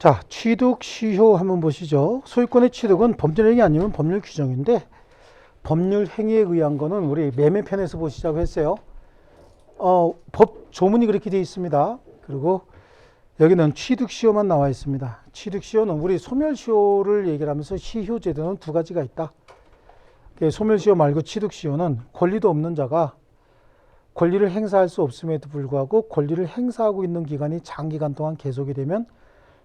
자, 취득 시효 한번 보시죠. 소유권의 취득은 법률행위 아니면 법률 규정인데 법률 행위에 의한 거는 우리 매매편에서 보시자고 했어요. 법 조문이 그렇게 되어 있습니다. 그리고 여기는 취득 시효만 나와 있습니다. 취득 시효는 우리 소멸 시효를 얘기를 하면서 시효 제도는 두 가지가 있다. 소멸 시효 말고 취득 시효는 권리도 없는 자가 권리를 행사할 수 없음에도 불구하고 권리를 행사하고 있는 기간이 장기간 동안 계속이 되면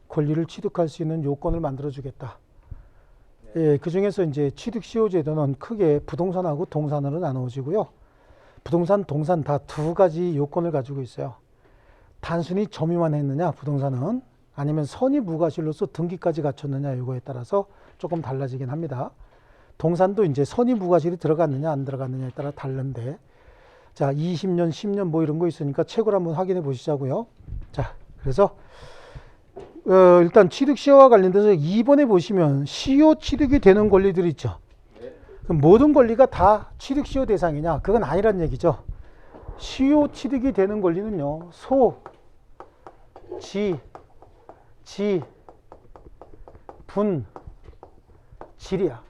권리를 취득할 수 있는 요건을 만들어 주겠다. 예, 그 중에서 이제 취득 시효 제도는 크게 부동산하고 동산으로 나누어지고요. 부동산, 동산 다 두 가지 요건을 가지고 있어요. 단순히 점유만 했느냐, 부동산은, 아니면 선의무과실로서 등기까지 갖췄느냐, 이거에 따라서 조금 달라지긴 합니다. 동산도 이제 선의무과실이 들어갔느냐, 안 들어갔느냐에 따라 다른데, 자, 20년, 10년 뭐 이런 거 있으니까 책을 한번 확인해 보시자고요. 자, 그래서 일단 취득 시효와 관련돼서 2번에 보시면 시효 취득이 되는 권리들이 있죠. 그럼 모든 권리가 다 취득 시효 대상이냐? 그건 아니란 얘기죠. 시효 취득이 되는 권리는요, 소, 지, 분, 질이야.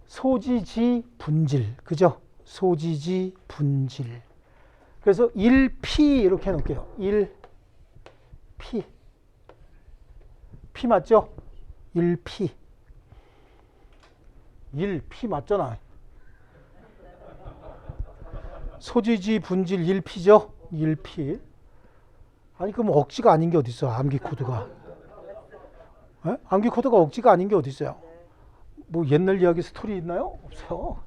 소지지, 분질. 그죠? 소지지, 분질. 그래서 1피 이렇게 해놓을게요. 1피. 피 맞죠? 1피. 1피 맞잖아. 소지지, 분질 1피죠? 1피. 아니, 그럼 억지가 아닌 게 어딨어, 암기 코드가. 에? 암기 코드가 억지가 아닌 게 어딨어요? 뭐 옛날 이야기 스토리 있나요? 없어요.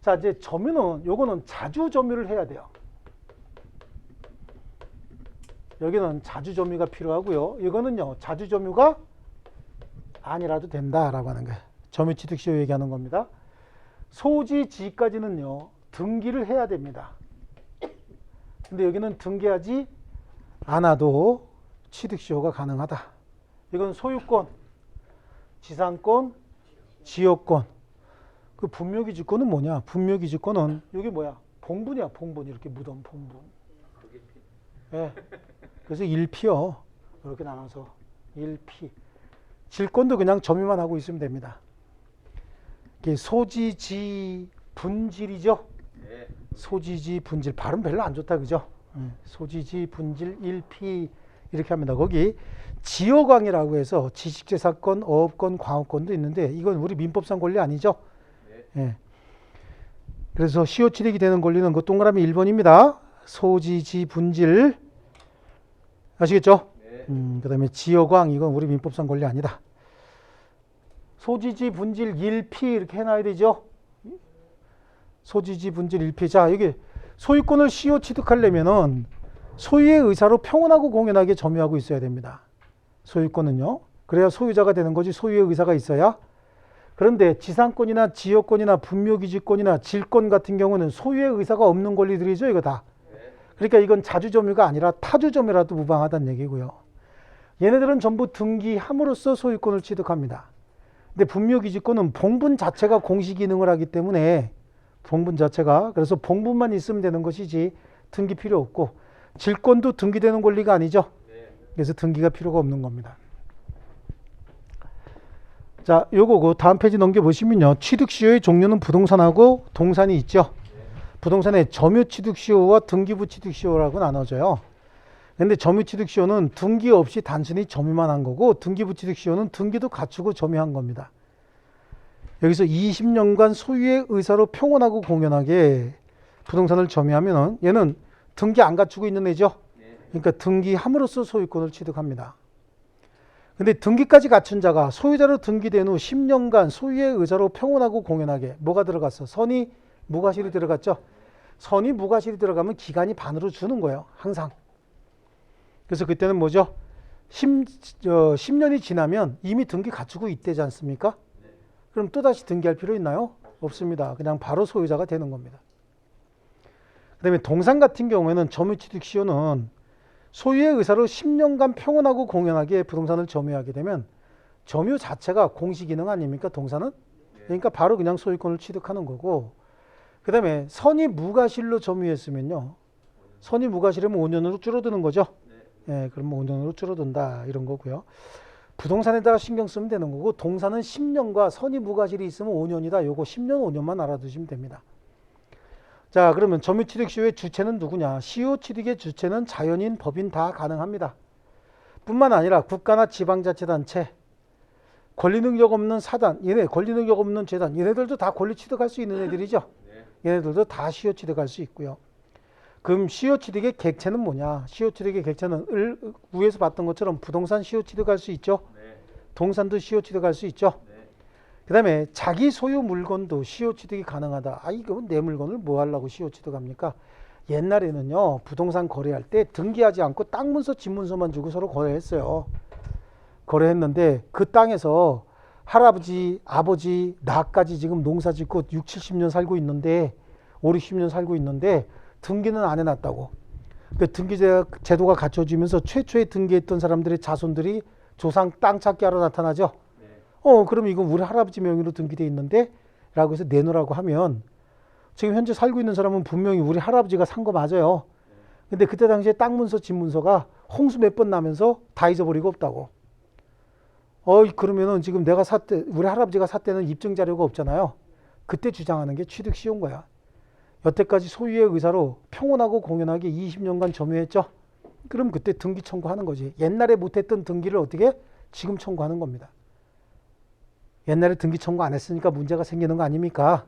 자, 이제 점유는, 요거는 자주 점유를 해야 돼요. 여기는 자주 점유가 필요하고요. 이거는요, 자주 점유가 아니라도 된다라고 하는 거예요. 점유 취득 시효 얘기하는 겁니다. 소지, 지까지는요, 등기를 해야 됩니다. 근데 여기는 등기하지 않아도 취득 시효가 가능하다. 이건 소유권, 지상권, 지역권. 그 분묘기지권은 뭐냐? 분묘기지권은 여기 뭐야? 봉분이야, 봉분. 이렇게 묻은 봉분. 예. 그래서 1피요. 이렇게 나눠서 1피. 질권도 그냥 점유만 하고 있으면 됩니다. 이게 소지지 분질이죠. 소지지 분질. 발음 별로 안 좋다, 그죠? 소지지 분질 1피 이렇게 합니다. 거기 지역왕이라고 해서 지식재산권, 어업권, 광업권도 있는데 이건 우리 민법상 권리 아니죠? 예. 그래서 시효 취득이 되는 권리는 그 동그라미 1번입니다. 소지지 분질. 아시겠죠? 그 다음에 지역왕, 이건 우리 민법상 권리 아니다. 소지지 분질 1피 이렇게 해놔야 되죠? 소지지 분질 1피. 자, 여기 소유권을 시효 취득하려면은 소유의 의사로 평온하고 공연하게 점유하고 있어야 됩니다. 소유권은요. 그래야 소유자가 되는 거지, 소유의 의사가 있어야. 그런데 지상권이나 지역권이나 분묘기지권이나 질권 같은 경우는 소유의 의사가 없는 권리들이죠, 이거 다. 그러니까 이건 자주 점유가 아니라 타주 점유라도 무방하다는 얘기고요. 얘네들은 전부 등기함으로써 소유권을 취득합니다. 근데 분묘기지권은 봉분 자체가 공시 기능을 하기 때문에 봉분 자체가, 그래서 봉분만 있으면 되는 것이지 등기 필요 없고, 질권도 등기되는 권리가 아니죠. 그래서 등기가 필요가 없는 겁니다. 자, 요거 그 다음 페이지 넘겨보시면요, 취득시효의 종류는 부동산하고 동산이 있죠. 부동산의 점유취득시효와 등기부취득시효라고 나눠져요. 근데 점유취득시효는 등기 없이 단순히 점유만 한 거고, 등기부취득시효는 등기도 갖추고 점유한 겁니다. 여기서 20년간 소유의 의사로 평온하고 공연하게 부동산을 점유하면은 얘는 등기 안 갖추고 있는 애죠. 그러니까 등기함으로써 소유권을 취득합니다. 근데 등기까지 갖춘 자가 소유자로 등기된 후 10년간 소유의 의사로 평온하고 공연하게 뭐가 들어갔어? 선의 무과실이 들어갔죠. 선의 무과실이 들어가면 기간이 반으로 주는 거예요, 항상. 그래서 그때는 뭐죠? 10년이 지나면 이미 등기 갖추고 있대지 않습니까? 그럼 또다시 등기할 필요 있나요? 없습니다. 그냥 바로 소유자가 되는 겁니다. 그 다음에 동산 같은 경우에는 점유취득시효는 소유의 의사로 10년간 평온하고 공연하게 부동산을 점유하게 되면 점유 자체가 공시기능 아닙니까, 동산은? 그러니까 바로 그냥 소유권을 취득하는 거고, 그 다음에 선의 무과실로 점유했으면요, 선의 무과실이면 5년으로 줄어드는 거죠. 예, 그러면 5년으로 줄어든다 이런 거고요. 부동산에다가 신경 쓰면 되는 거고 동사는 10년과 선의 무과실이 있으면 5년이다. 요거 10년 5년만 알아두시면 됩니다. 자, 그러면 점유취득시효의 주체는 누구냐? 시효취득의 주체는 자연인, 법인 다 가능합니다. 뿐만 아니라 국가나 지방자치단체, 권리능력 없는 사단, 권리능력 없는 재단, 얘네들도 다 권리 취득할 수 있는 애들이죠. 얘네들도 다 시효취득할 수 있고요. 그럼 시효취득의 객체는 뭐냐? 시효취득의 객체는 위에서 봤던 것처럼 부동산 시효취득할 수 있죠. 동산도 시효취득할 수 있죠. 그 다음에 자기 소유 물건도 시효취득이 가능하다. 이거 내 물건을 뭐 하려고 시효취득합니까? 옛날에는요, 부동산 거래할 때 등기하지 않고 땅 문서, 집 문서만 주고 서로 거래했어요. 거래했는데 그 땅에서 할아버지, 아버지, 나까지 지금 농사 짓고 6, 70년 살고 있는데 5, 60년 살고 있는데 등기는 안 해놨다고. 그 등기 제도가 갖춰지면서 최초에 등기했던 사람들의 자손들이 조상 땅 찾기 하러 나타나죠. 그럼 이건 우리 할아버지 명의로 등기돼 있는데 라고 해서 내놓으라고 하면 지금 현재 살고 있는 사람은 분명히 우리 할아버지가 산 거 맞아요. 근데 그때 당시에 땅 문서, 집 문서가 홍수 몇 번 나면서 다 잊어버리고 없다고. 그러면은 지금 내가 샀대, 우리 할아버지가 샀대는 입증 자료가 없잖아요. 그때 주장하는 게 취득 시효인 거야. 여태까지 소유의 의사로 평온하고 공연하게 20년간 점유했죠. 그럼 그때 등기 청구하는 거지. 옛날에 못했던 등기를 어떻게 지금 청구하는 겁니다. 옛날에 등기 청구 안 했으니까 문제가 생기는 거 아닙니까?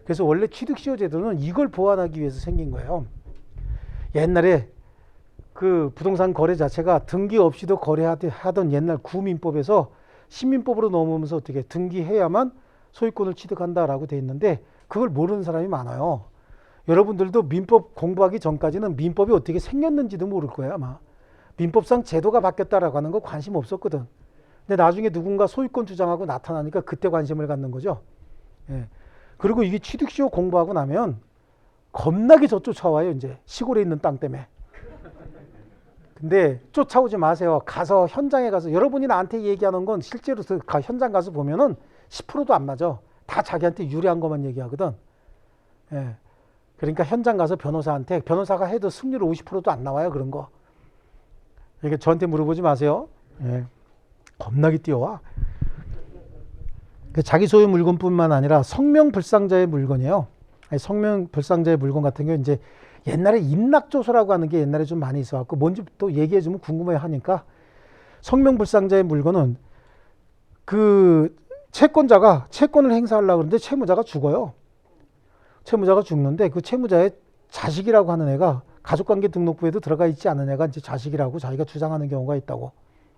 그래서 원래 취득시효 제도는 이걸 보완하기 위해서 생긴 거예요. 옛날에 그 부동산 거래 자체가 등기 없이도 거래하던 옛날 구민법에서 신민법으로 넘어오면서 어떻게 등기해야만 소유권을 취득한다라고 돼 있는데 그걸 모르는 사람이 많아요. 여러분들도 민법 공부하기 전까지는 민법이 어떻게 생겼는지도 모를 거예요, 아마. 민법상 제도가 바뀌었다라고 하는 거 관심 없었거든. 근데 나중에 누군가 소유권 주장하고 나타나니까 그때 관심을 갖는 거죠. 예. 그리고 이게 취득시효 공부하고 나면 겁나게 쫓아와요, 이제. 시골에 있는 땅 때문에. 근데 쫓아오지 마세요. 가서 현장에 가서 여러분이 나한테 얘기하는 건 실제로 현장 가서 보면은 10%도 안 맞아. 다 자기한테 유리한 것만 얘기하거든. 예. 그러니까 현장 가서 변호사가 해도 승률 50%도 안 나와요, 그런 거. 그러니까 저한테 물어보지 마세요. 예. 겁나게 뛰어와. 자기 소유 물건뿐만 아니라 성명불상자의 물건이에요. 성명불상자의 물건 같은 경우 이제 옛날에 임락조서라고 하는 게 옛날에 좀 많이 있어갖고 뭔지 또 얘기해주면 궁금해 하니까 성명불상자의 물건은 그 채권자가 채권을 행사하려고 하는데 채무자가 죽어요. 채무자가 죽는데 그 채무자의 자식이라고 하는 애가 가족관계 등록부에도 들어가 있지 않은 애가 이제 자식이라고 자기가 주장하는 경우가 있다고.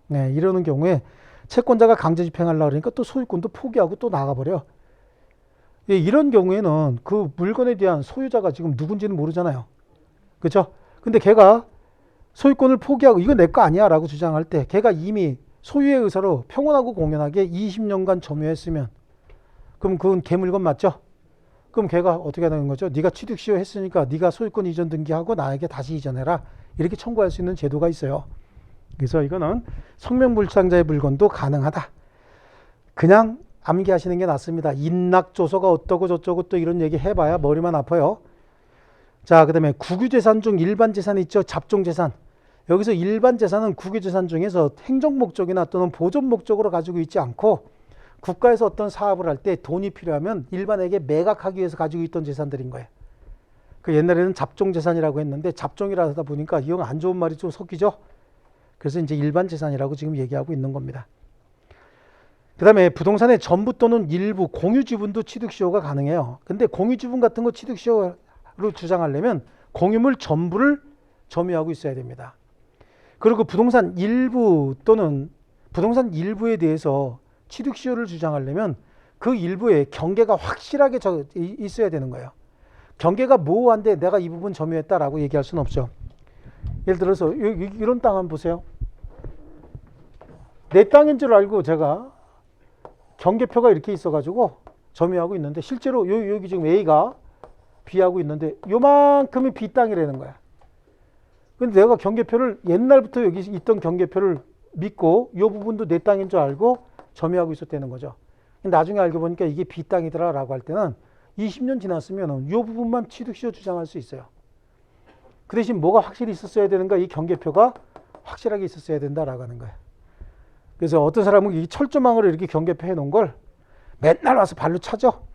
네, 이러는 경우에 채권자가 강제 집행하려고 그러니까 또 소유권도 포기하고 또 나가버려. 예, 이런 경우에는 그 물건에 대한 소유자가 지금 누군지는 모르잖아요. 그렇죠? 근데 걔가 소유권을 포기하고 이거 내 거 아니야 라고 주장할 때 걔가 이미 소유의 의사로 평온하고 공연하게 20년간 점유했으면 그럼 그건 걔 물건 맞죠? 그럼 걔가 어떻게 하는 거죠? 네가 취득시효 했으니까 네가 소유권 이전 등기하고 나에게 다시 이전해라. 이렇게 청구할 수 있는 제도가 있어요. 그래서 이거는 성명불상자의 물건도 가능하다. 그냥 암기하시는 게 낫습니다. 인락조서가 어떠고 저쩌고 또 이런 얘기 해봐야 머리만 아파요. 자, 그 다음에 국유재산 중 일반재산 있죠. 잡종재산. 여기서 일반재산은 국유재산 중에서 행정목적이나 또는 보존목적으로 가지고 있지 않고 국가에서 어떤 사업을 할 때 돈이 필요하면 일반에게 매각하기 위해서 가지고 있던 재산들인 거예요. 그 옛날에는 잡종재산이라고 했는데 잡종이라 하다 보니까 이건 안 좋은 말이 좀 섞이죠. 그래서 이제 일반재산이라고 지금 얘기하고 있는 겁니다. 그 다음에 부동산의 전부 또는 일부 공유지분도 취득시효가 가능해요. 근데 공유지분 같은 거 취득시효로 주장하려면 공유물 전부를 점유하고 있어야 됩니다. 그리고 부동산 일부 또는 부동산 일부에 대해서 취득시효를 주장하려면 그 일부에 경계가 확실하게 있어야 되는 거예요. 경계가 모호한데 내가 이 부분 점유했다라고 얘기할 수는 없죠. 예를 들어서 이런 땅 한번 보세요. 내 땅인 줄 알고 제가 경계표가 이렇게 있어가지고 점유하고 있는데 실제로 여기 지금 A가 B하고 있는데 요만큼이 B 땅이라는 거야. 근데 내가 경계표를 옛날부터 여기 있던 경계표를 믿고 이 부분도 내 땅인 줄 알고 점유하고 있었다는 거죠. 나중에 알고 보니까 이게 B 땅이더라 라고 할 때는 20년 지났으면 이 부분만 취득시효 주장할 수 있어요. 그 대신 뭐가 확실히 있었어야 되는가? 이 경계표가 확실하게 있었어야 된다라고 하는 거예요. 그래서 어떤 사람은 이 철조망으로 이렇게 경계표 해놓은 걸 맨날 와서 발로 차죠.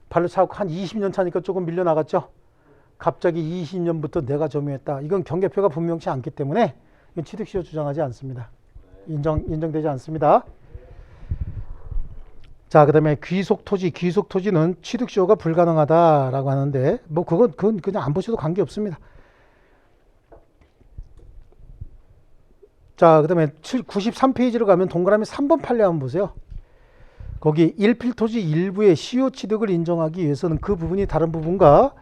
발로 차고 한 20년 차니까 조금 밀려나갔죠. 갑자기 20년부터 내가 점유했다. 이건 경계표가 분명치 않기 때문에 이건 취득시효 주장하지 않습니다. 인정되지 않습니다. 자, 그 다음에 귀속토지. 귀속토지는 취득시효가 불가능하다라고 하는데, 뭐, 그건 그냥 안 보셔도 관계없습니다. 자, 그 다음에 93페이지로 가면 동그라미 3번 판례 한번 보세요. 거기 1필토지 일부의 시효 취득을 인정하기 위해서는 그 부분이 다른 부분과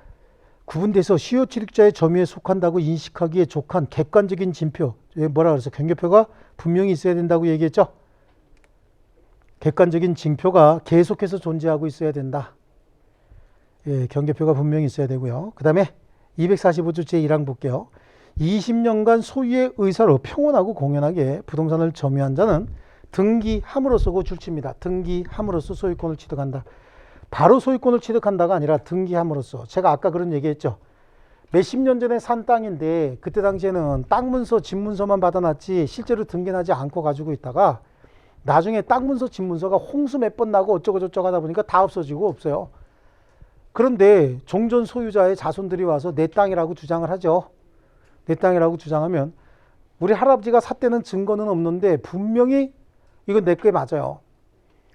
구분돼서 시효 취득자의 점유에 속한다고 인식하기에 족한 객관적인 징표, 뭐라 그래서 경계표가 분명히 있어야 된다고 얘기했죠. 객관적인 징표가 계속해서 존재하고 있어야 된다. 예, 경계표가 분명히 있어야 되고요. 그 다음에 245조 제1항 볼게요. 20년간 소유의 의사로 평온하고 공연하게 부동산을 점유한 자는 등기함으로써고 줄칩니다. 등기함으로써 소유권을 취득한다. 바로 소유권을 취득한다가 아니라 등기함으로써. 제가 아까 그런 얘기했죠. 몇십 년 전에 산 땅인데 그때 당시에는 땅 문서, 집 문서만 받아놨지 실제로 등기하지 않고 가지고 있다가 나중에 땅 문서, 집 문서가 홍수 몇 번 나고 어쩌고저쩌고 하다 보니까 다 없어지고 없어요. 그런데 종전 소유자의 자손들이 와서 내 땅이라고 주장을 하죠. 내 땅이라고 주장하면 우리 할아버지가 샀다는 증거는 없는데 분명히 이건 내 게 맞아요.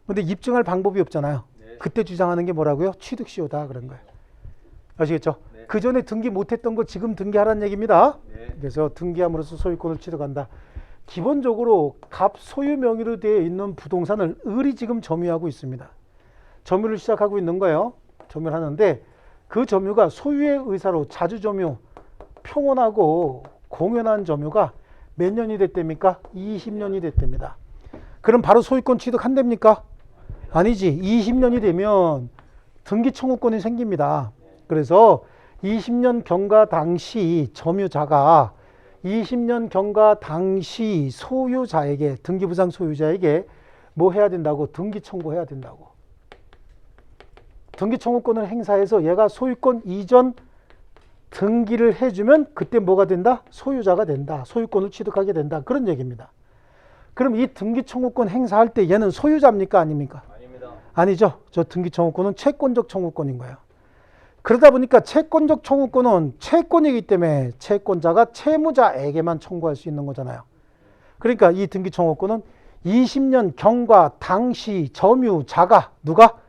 근데 입증할 방법이 없잖아요. 네. 그때 주장하는 게 뭐라고요? 취득시효다 그런 거예요. 아시겠죠? 네. 그 전에 등기 못했던 거 지금 등기하라는 얘기입니다. 네. 그래서 등기함으로써 소유권을 취득한다. 기본적으로 갑 소유 명의로 되어 있는 부동산을 을이 지금 점유하고 있습니다. 점유를 시작하고 있는 거예요. 점유를 하는데 그 점유가 소유의 의사로 자주 점유, 평온하고 공연한 점유가 몇 년이 됐답니까? 20년이 됐답니다. 그럼 바로 소유권 취득한답니까? 아니지. 20년이 되면 등기 청구권이 생깁니다. 그래서 20년 경과 당시 점유자가 20년 경과 당시 소유자에게, 등기부상 소유자에게 뭐 해야 된다고? 등기 청구해야 된다고. 등기 청구권을 행사해서 얘가 소유권 이전 등기를 해주면 그때 뭐가 된다? 소유자가 된다. 소유권을 취득하게 된다. 그런 얘기입니다. 그럼 이 등기 청구권 행사할 때 얘는 소유자입니까? 아닙니까? 아닙니다. 아니죠. 저 등기 청구권은 채권적 청구권인 거예요. 그러다 보니까 채권적 청구권은 채권이기 때문에 채권자가 채무자에게만 청구할 수 있는 거잖아요. 그러니까 이 등기 청구권은 20년 경과 당시 점유자가 누가?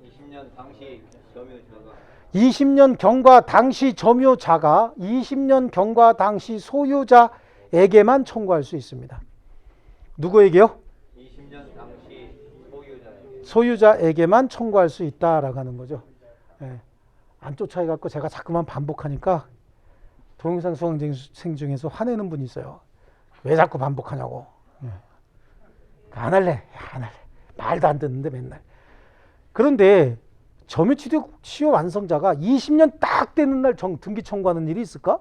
20년 당시 점유자가 20년 경과 당시 점유자가 20년 경과 당시 소유자에게만 청구할 수 있습니다. 누구에게요? 20년 당시 소유자에게. 소유자에게만 청구할 수 있다라고 하는 거죠. 예. 안 쫓아가고 제가 자꾸만 반복하니까 동영상 수강생 중에서 화내는 분이 있어요. 왜 자꾸 반복하냐고. 예. 안 할래. 말도 안 듣는데 맨날. 그런데 점유취득 시효 완성자가 20년 딱 되는 날 등기 청구하는 일이 있을까?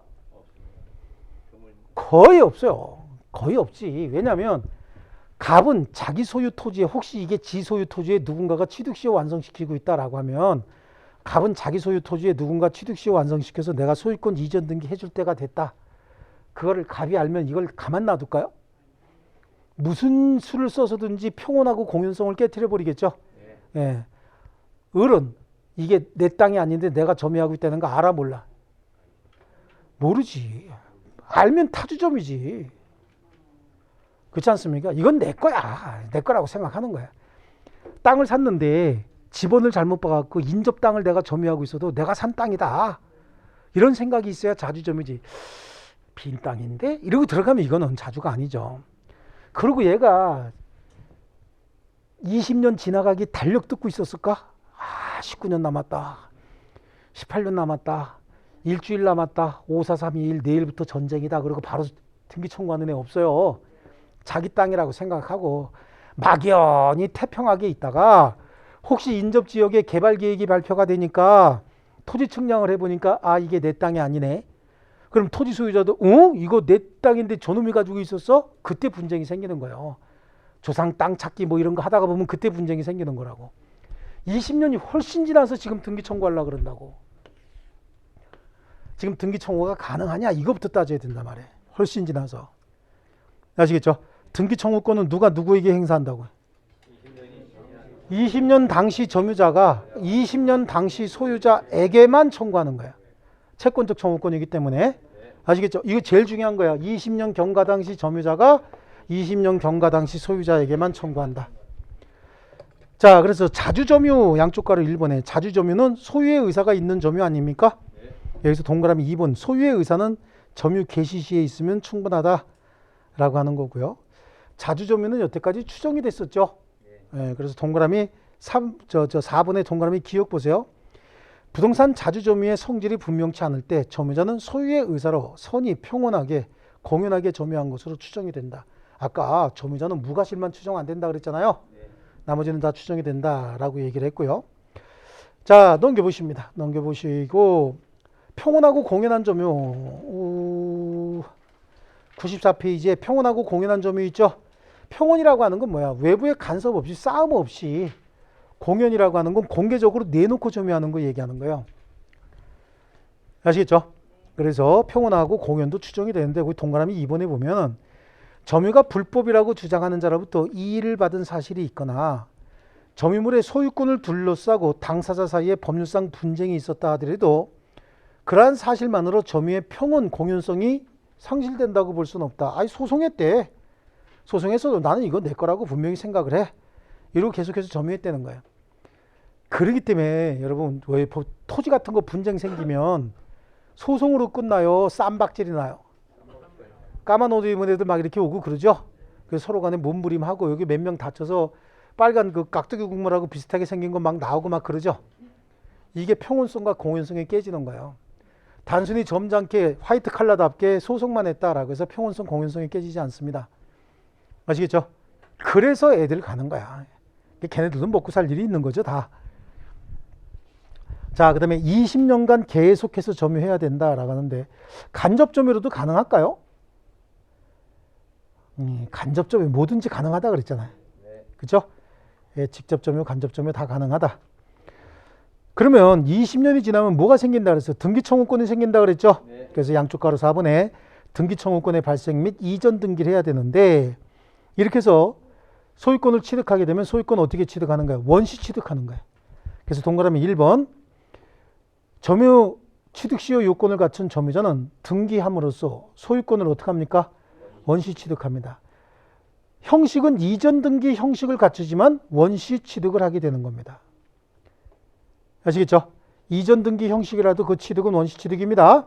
거의 없어요. 거의 없지. 왜냐하면 갑은 자기 소유 토지에 혹시 이게 지 소유 토지에 누군가가 취득시효 완성시키고 있다라고 하면 갑은 자기 소유 토지에 누군가 취득시효 완성시켜서 내가 소유권 이전 등기 해줄 때가 됐다. 그거를 갑이 알면 이걸 가만 놔둘까요? 무슨 수를 써서든지 평온하고 공연성을 깨트려 버리겠죠. 예. 을은 이게 내 땅이 아닌데 내가 점유하고 있다는 거 알아 몰라? 모르지. 알면 타주점이지. 그렇지 않습니까? 이건 내 거야. 내 거라고 생각하는 거야. 땅을 샀는데 지번을 잘못 봐갖고 인접 땅을 내가 점유하고 있어도 내가 산 땅이다. 이런 생각이 있어야 자주점이지. 빈 땅인데? 이러고 들어가면 이거는 자주가 아니죠. 그리고 얘가 20년 지나가기 달력 듣고 있었을까? 19년 남았다. 18년 남았다. 일주일 남았다. 5, 4, 3, 2, 1 내일부터 전쟁이다. 그리고 바로 등기 청구하는 애 없어요. 자기 땅이라고 생각하고 막연히 태평하게 있다가 혹시 인접지역에 개발계획이 발표가 되니까 토지 측량을 해보니까 아 이게 내 땅이 아니네. 그럼 토지 소유자도 이거 내 땅인데 저놈이 가지고 있었어? 그때 분쟁이 생기는 거예요. 조상 땅 찾기 뭐 이런 거 하다가 보면 그때 분쟁이 생기는 거라고. 20년이 훨씬 지나서 지금 등기 청구하려고 그런다고. 지금 등기 청구가 가능하냐? 이거부터 따져야 된단 말이에요. 훨씬 지나서. 아시겠죠? 등기 청구권은 누가 누구에게 행사한다고요? 20년 당시 점유자가 20년 당시 소유자에게만 청구하는 거야. 채권적 청구권이기 때문에. 아시겠죠? 이거 제일 중요한 거야. 20년 경과 당시 점유자가 20년 경과 당시 소유자에게만 청구한다. 자, 그래서 자주점유 양쪽 가로 1번에 자주점유는 소유의 의사가 있는 점유 아닙니까? 여기서 동그라미 2번 소유의 의사는 점유 개시 시에 있으면 충분하다라고 하는 거고요. 자주점유는 여태까지 추정이 됐었죠. 그래서 동그라미 4번의 동그라미 기억 보세요. 부동산 자주점유의 성질이 분명치 않을 때 점유자는 소유의 의사로 선의 평온하게 공연하게 점유한 것으로 추정이 된다. 아까 점유자는 무과실만 추정 안 된다 그랬잖아요. 나머지는 다 추정이 된다라고 얘기를 했고요. 자, 넘겨보십니다. 넘겨보시고 평온하고 공연한 점유 94페이지에 평온하고 공연한 점유 있죠. 평온이라고 하는 건 뭐야? 외부의 간섭 없이 싸움 없이 공연이라고 하는 건 공개적으로 내놓고 점유하는 거 얘기하는 거예요. 아시겠죠? 그래서 평온하고 공연도 추정이 되는데 거기 동그라미 2번에 보면 점유가 불법이라고 주장하는 자로부터 이의를 받은 사실이 있거나 점유물의 소유권을 둘러싸고 당사자 사이에 법률상 분쟁이 있었다 하더라도 그러한 사실만으로 점유의 평온 공연성이 상실된다고 볼 수는 없다. 아니 소송했대. 소송했어도 나는 이거 내 거라고 분명히 생각을 해. 이러고 계속해서 점유했다는 거예요. 그렇기 때문에 여러분 왜 토지 같은 거 분쟁 생기면 소송으로 끝나요? 쌈박질이 나요? 까만 옷 입은 애들 막 이렇게 오고 그러죠? 그래서 서로 간에 몸부림하고 여기 몇 명 다쳐서 빨간 그 깍두기 국물하고 비슷하게 생긴 거 막 나오고 막 그러죠? 이게 평온성과 공연성이 깨지는 거예요. 단순히 점잖게 화이트 칼라답게 소송만 했다라고 해서 평온성, 공연성이 깨지지 않습니다. 아시겠죠? 그래서 애들 가는 거야. 걔네들도 먹고 살 일이 있는 거죠, 다. 자, 그 다음에 20년간 계속해서 점유해야 된다라고 하는데 간접 점유로도 가능할까요? 간접 점유 뭐든지 가능하다 그랬잖아요. 그죠? 직접 점유, 간접 점유 다 가능하다. 그러면 20년이 지나면 뭐가 생긴다 그랬어요? 등기 청구권이 생긴다 그랬죠? 그래서 양쪽 가로 4번에 등기 청구권의 발생 및 이전 등기를 해야 되는데 이렇게 해서 소유권을 취득하게 되면 소유권 어떻게 취득하는 거예요? 원시 취득하는 거예요. 그래서 동그라미 1번 점유 취득 시효 요건을 갖춘 점유자는 등기함으로써 소유권을 어떻게 합니까? 원시 취득합니다. 형식은 이전 등기 형식을 갖추지만 원시 취득을 하게 되는 겁니다. 아시겠죠? 이전 등기 형식이라도 그 취득은 원시 취득입니다.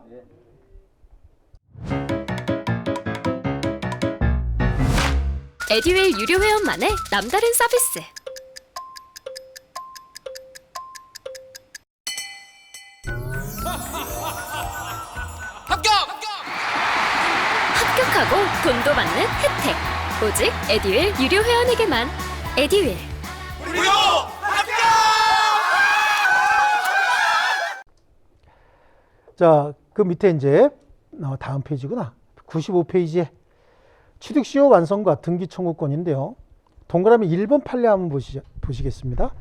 에듀윌 유료 회원만의 남다른 서비스. 합격하고 돈도 받는 혜택. 오직 에듀윌 유료 회원에게만. 에듀윌. 무료 합격! 자, 그 밑에 이제 다음 페이지구나. 95페이지에 취득시효 완성과 등기 청구권인데요. 동그라미 1번 판례 한번 보시겠습니다.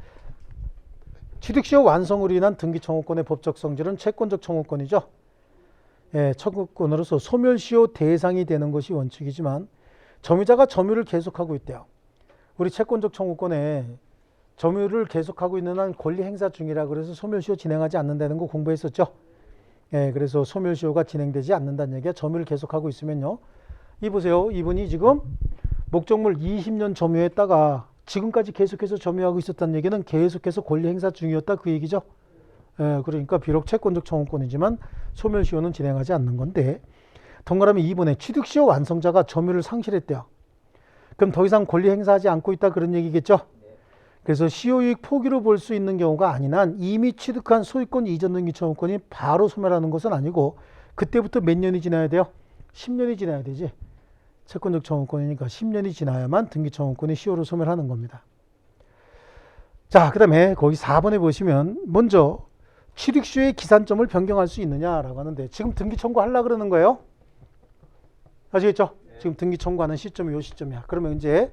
취득시효 완성으로 인한 등기 청구권의 법적 성질은 채권적 청구권이죠. 청구권으로서 소멸시효 대상이 되는 것이 원칙이지만 점유자가 점유를 계속하고 있대요. 우리 채권적 청구권에 점유를 계속하고 있는 한 권리 행사 중이라 그래서 소멸시효 진행하지 않는다는 거 공부했었죠. 그래서 소멸시효가 진행되지 않는다는 얘기가 점유를 계속하고 있으면요. 이 보세요. 이분이 지금 목적물 20년 점유했다가 지금까지 계속해서 점유하고 있었다는 얘기는 계속해서 권리 행사 중이었다 그 얘기죠. 그러니까 비록 채권적 청구권이지만 소멸시효는 진행하지 않는 건데 동그라미 2번에 취득시효 완성자가 점유를 상실했대요. 그럼 더 이상 권리 행사하지 않고 있다 그런 얘기겠죠. 그래서 시효이익 포기로 볼 수 있는 경우가 아닌 한 이미 취득한 소유권 이전 등기 청구권이 바로 소멸하는 것은 아니고 그때부터 몇 년이 지나야 돼요? 10년이 지나야 되지. 채권적 청구권이니까 10년이 지나야만 등기 청구권이 시효로 소멸하는 겁니다. 자, 그 다음에 거기 4번에 보시면 먼저 취득시효의 기산점을 변경할 수 있느냐라고 하는데 지금 등기 청구하려고 그러는 거예요. 아시겠죠? 지금 등기 청구하는 시점이 이 시점이야. 그러면 이제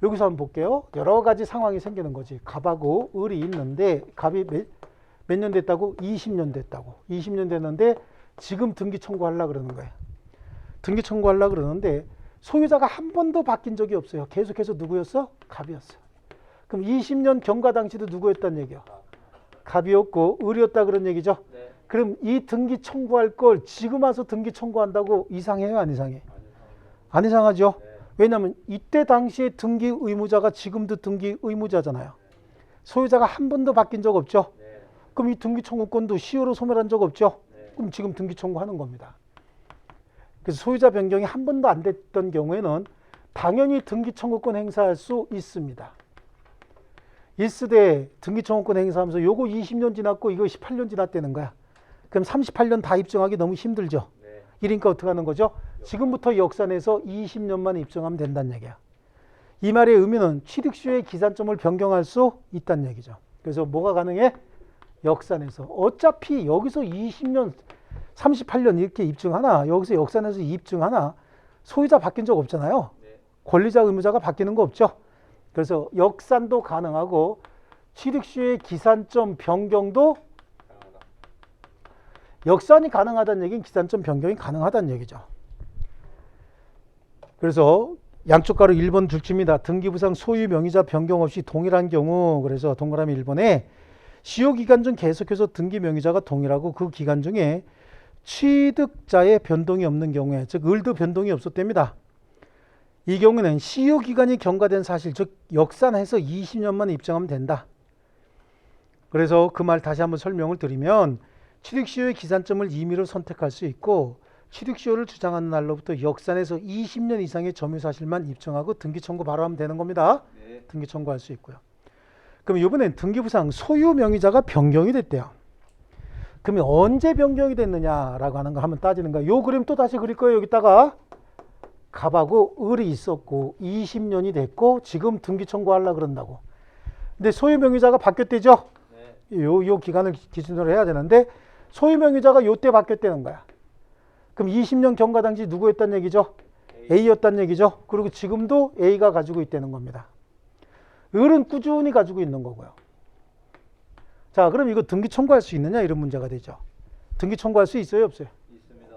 여기서 한번 볼게요. 여러 가지 상황이 생기는 거지. 갑하고 을이 있는데 갑이 몇 년 됐다고? 20년 됐다고. 20년 됐는데 지금 등기 청구하려고 그러는 거예요. 등기 청구하려고 그러는데 소유자가 한 번도 바뀐 적이 없어요. 계속해서 누구였어? 갑이었어요. 그럼 20년 경과 당시도 누구였단 얘기야? 갑이었고 을이었다 그런 얘기죠. 네. 그럼 이 등기 청구할 걸 지금 와서 등기 청구한다고 이상해요? 안 이상해? 안 이상하죠? 네. 왜냐하면 이때 당시에 등기 의무자가 지금도 등기 의무자잖아요. 소유자가 한 번도 바뀐 적 없죠. 네. 그럼 이 등기 청구권도 시효로 소멸한 적 없죠. 네. 그럼 지금 등기 청구하는 겁니다. 그래서 소유자 변경이 한 번도 안 됐던 경우에는 당연히 등기 청구권 행사할 수 있습니다. 있으되 등기 청구권 행사하면서 요거 20년 지났고 이거 18년 지났다는 거야. 그럼 38년 다 입증하기 너무 힘들죠. 네. 이러니까 어떻게 하는 거죠? 지금부터 역산해서 20년만 입증하면 된다는 얘기야. 이 말의 의미는 취득시효의 기산점을 변경할 수 있다는 얘기죠. 그래서 뭐가 가능해? 역산해서. 어차피 여기서 20년, 38년 이렇게 입증하나, 여기서 역산해서 입증하나, 소유자 바뀐 적 없잖아요. 네. 권리자, 의무자가 바뀌는 거 없죠. 그래서 역산도 가능하고 취득시효의 기산점 변경도 가능하다. 역산이 가능하다는 얘기는 기산점 변경이 가능하다는 얘기죠. 그래서 양쪽 가로 1번 줄칩니다. 등기부상 소유 명의자 변경 없이 동일한 경우, 그래서 동그라미 1번에 시효 기간 중 계속해서 등기 명의자가 동일하고 그 기간 중에 취득자의 변동이 없는 경우에, 즉 을도 변동이 없었답니다. 이 경우는 시효 기간이 경과된 사실, 즉 역산해서 20년만 입증하면 된다. 그래서 그 말 다시 한번 설명을 드리면 취득시효의 기산점을 임의로 선택할 수 있고 취득시효를 주장하는 날로부터 역산해서 20년 이상의 점유사실만 입증하고 등기 청구 바로 하면 되는 겁니다. 네. 등기 청구할 수 있고요. 그럼 이번엔 등기부상 소유 명의자가 변경이 됐대요. 그러면 언제 변경이 됐느냐라고 하는 거 한번 따지는 거야. 요 그림 또 다시 그릴 거예요. 여기다가 갑하고 을이 있었고 20년이 됐고 지금 등기 청구하려고 그런다고. 근데 소유 명의자가 바뀌었대죠. 네. 요 기간을 기준으로 해야 되는데 소유 명의자가 요때 바뀌었다는 거야. 그럼 20년 경과 당시 누구였단 얘기죠? A였단 얘기죠. 그리고 지금도 A가 가지고 있다는 겁니다. 을은 꾸준히 가지고 있는 거고요. 자, 그럼 이거 등기 청구할 수 있느냐 이런 문제가 되죠. 등기 청구할 수 있어요, 없어요? 있습니다.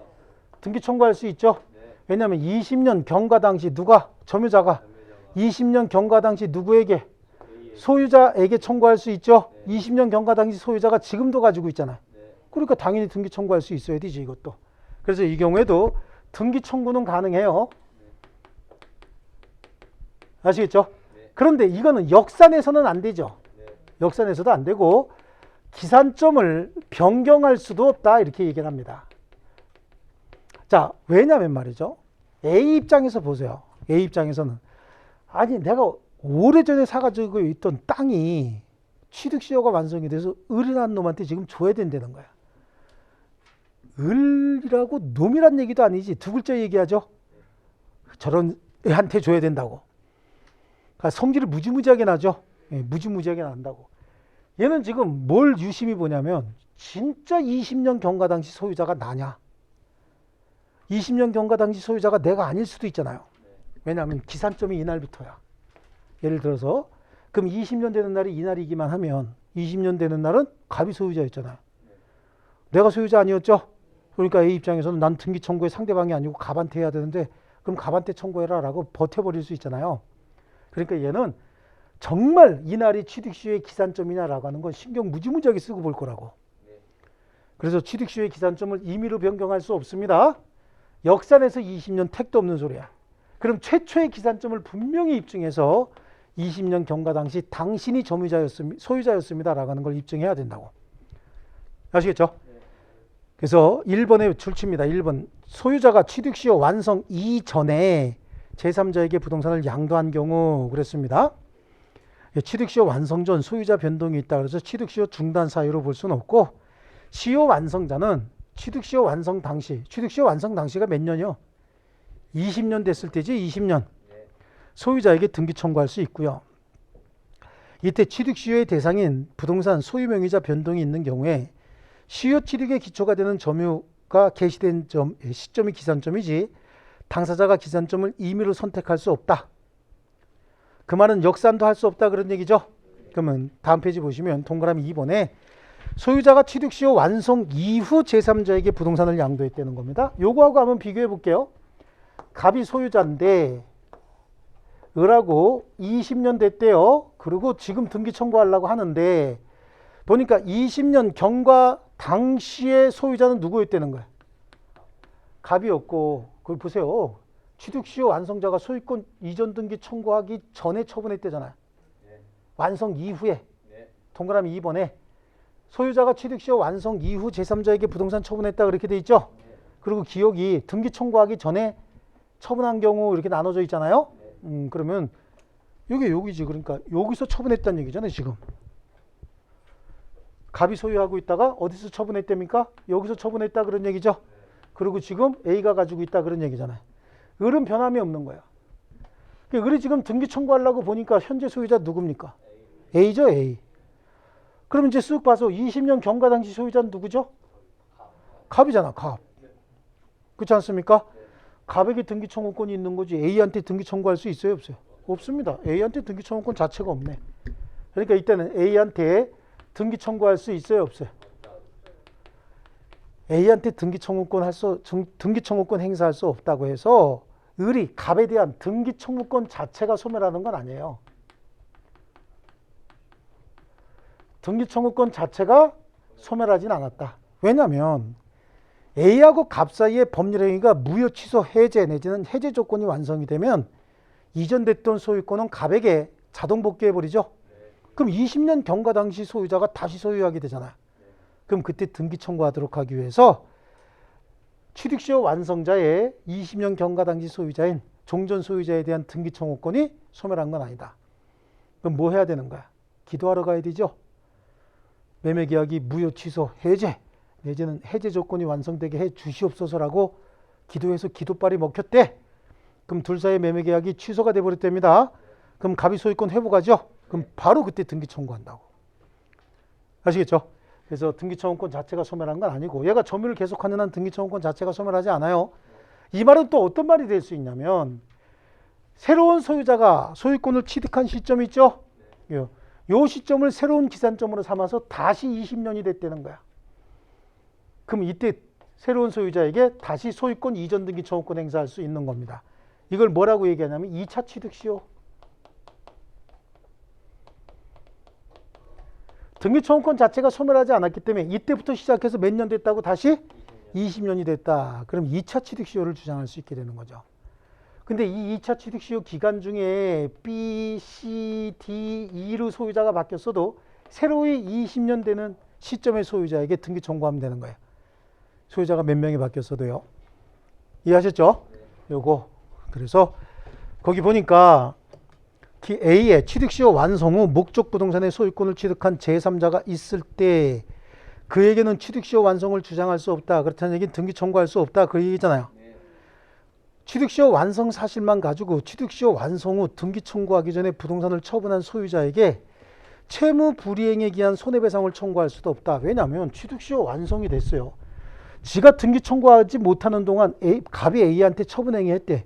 등기 청구할 수 있죠. 네. 왜냐하면 20년 경과 당시 누가? 점유자가. 점유자가 20년 경과 당시 누구에게? A의 소유자에게 청구할 수 있죠. 네. 20년 경과 당시 소유자가 지금도 가지고 있잖아요. 네. 그러니까 당연히 등기 청구할 수 있어야 되지 이것도. 그래서 이 경우에도 등기 청구는 가능해요. 아시겠죠? 네. 그런데 이거는 역산해서는 안 되죠. 네. 역산해서도 안 되고 기산점을 변경할 수도 없다 이렇게 얘기를 합니다. 자, 왜냐면 말이죠. A 입장에서 보세요. A 입장에서는 아니 내가 오래전에 사가지고 있던 땅이 취득시효가 완성이 돼서 을이라는 놈한테 지금 줘야 된다는 거야. 을이라고 놈이란 얘기도 아니지. 두 글자 얘기하죠. 저런 애한테 줘야 된다고. 그러니까 성질을 무지무지하게 나죠. 예, 무지무지하게 난다고. 얘는 지금 뭘 유심히 보냐면 진짜 20년 경과 당시 소유자가 나냐. 20년 경과 당시 소유자가 내가 아닐 수도 있잖아요. 왜냐하면 기산점이 이날부터야. 예를 들어서 그럼 20년 되는 날이 이날이기만 하면 20년 되는 날은 갑이 소유자였잖아요. 내가 소유자 아니었죠? 그러니까 A 입장에서는 난 등기 청구의 상대방이 아니고 갑한테 해야 되는데 그럼 갑한테 청구해라 라고 버텨버릴 수 있잖아요. 그러니까 얘는 정말 이날이 취득시효의 기산점이냐라고 하는 건 신경 무지무지하게 쓰고 볼 거라고. 그래서 취득시효의 기산점을 임의로 변경할 수 없습니다. 역산해서 20년 택도 없는 소리야. 그럼 최초의 기산점을 분명히 입증해서 20년 경과 당시 당신이 소유자였습니다 라고 하는 걸 입증해야 된다고. 아시겠죠? 그래서 1번에 출치입니다. 1번. 소유자가 취득시효 완성 이전에 제3자에게 부동산을 양도한 경우 그랬습니다. 취득시효 완성 전 소유자 변동이 있다. 그래서 취득시효 중단 사유로 볼 수는 없고 시효 완성자는 취득시효 완성 당시, 취득시효 완성 당시가 몇 년이요? 20년 됐을 때지 20년. 소유자에게 등기 청구할 수 있고요. 이때 취득시효의 대상인 부동산 소유명의자 변동이 있는 경우에 시효 취득의 기초가 되는 점유가 개시된 시점이 기산점이지 당사자가 기산점을 임의로 선택할 수 없다. 그 말은 역산도 할 수 없다 그런 얘기죠. 그러면 다음 페이지 보시면 동그라미 2번에 소유자가 취득시효 완성 이후 제3자에게 부동산을 양도했다는 겁니다. 요거하고 한번 비교해 볼게요. 갑이 소유자인데 을하고 20년 됐대요. 그리고 지금 등기 청구하려고 하는데 보니까 20년 경과 당시의 소유자는 누구였다는 거야? 갑이었고, 거기 보세요. 취득시효 완성자가 소유권 이전 등기 청구하기 전에 처분했대잖아요. 완성 이후에. 동그라미 2번에 소유자가 취득시효 완성 이후 제3자에게 부동산 처분했다 그렇게 돼 있죠. 그리고 기억이 등기 청구하기 전에 처분한 경우 이렇게 나눠져 있잖아요. 그러면 이게 여기지. 그러니까 여기서 처분했다는 얘기잖아요. 지금 갑이 소유하고 있다가 어디서 처분했답니까? 여기서 처분했다 그런 얘기죠. 그리고 지금 A가 가지고 있다 그런 얘기잖아요. 을은 변함이 없는 거야. 을이 지금 등기 청구하려고 보니까 현재 소유자 누굽니까? A죠. A. 그럼 이제 쓱 봐서 20년 경과 당시 소유자는 누구죠? 갑이잖아. 갑. 그렇지 않습니까? 갑에게 등기 청구권이 있는 거지. A한테 등기 청구할 수 있어요? 없어요? 없습니다. A한테 등기 청구권 자체가 없네. 그러니까 이때는 A한테 등기 청구할 수 있어요? 없어요? A한테 등기 청구권 행사할 수 없다고 해서 을이 갑에 대한 등기 청구권 자체가 소멸하는 건 아니에요. 등기 청구권 자체가 소멸하진 않았다. 왜냐하면 A하고 갑 사이의 법률 행위가 무효 취소 해제 내지는 해제 조건이 완성이 되면 이전됐던 소유권은 갑에게 자동 복귀해버리죠. 그럼 20년 경과 당시 소유자가 다시 소유하게 되잖아요. 그럼 그때 등기 청구하도록 하기 위해서 취득시효 완성자의 20년 경과 당시 소유자인 종전 소유자에 대한 등기 청구권이 소멸한 건 아니다. 그럼 뭐 해야 되는 거야? 기도하러 가야 되죠. 매매계약이 무효 취소 해제 내지는 해제 조건이 완성되게 해 주시옵소서라고 기도해서 기도빨이 먹혔대. 그럼 둘 사이의 매매계약이 취소가 돼버렸답니다. 그럼 갑이 소유권 회복하죠. 그럼 바로 그때 등기 청구한다고. 아시겠죠? 그래서 등기 청구권 자체가 소멸한 건 아니고 얘가 점유를 계속하는 한 등기 청구권 자체가 소멸하지 않아요. 이 말은 또 어떤 말이 될 수 있냐면 새로운 소유자가 소유권을 취득한 시점이 있죠. 요 시점을 새로운 기산점으로 삼아서 다시 20년이 됐다는 거야. 그럼 이때 새로운 소유자에게 다시 소유권 이전 등기 청구권 행사할 수 있는 겁니다. 이걸 뭐라고 얘기하냐면 2차 취득시효. 등기 청구권 자체가 소멸하지 않았기 때문에 이때부터 시작해서 몇 년 됐다고 다시 20년이 됐다. 그럼 2차 취득시효를 주장할 수 있게 되는 거죠. 근데 이 2차 취득시효 기간 중에 B, C, D, E로 소유자가 바뀌었어도 새로이 20년 되는 시점의 소유자에게 등기 청구하면 되는 거예요. 소유자가 몇 명이 바뀌었어도요. 이해하셨죠? 요거. 그래서 거기 보니까 A의 취득시효 완성 후 목적 부동산의 소유권을 취득한 제3자가 있을 때 그에게는 취득시효 완성을 주장할 수 없다. 그렇다는 얘기는 등기 청구할 수 없다. 그 얘기잖아요. 취득시효 완성 사실만 가지고 취득시효 완성 후 등기 청구하기 전에 부동산을 처분한 소유자에게 채무 불이행에 기한 손해배상을 청구할 수도 없다. 왜냐하면 취득시효 완성이 됐어요. 지가 등기 청구하지 못하는 동안 갑이 A한테 처분행위 했대.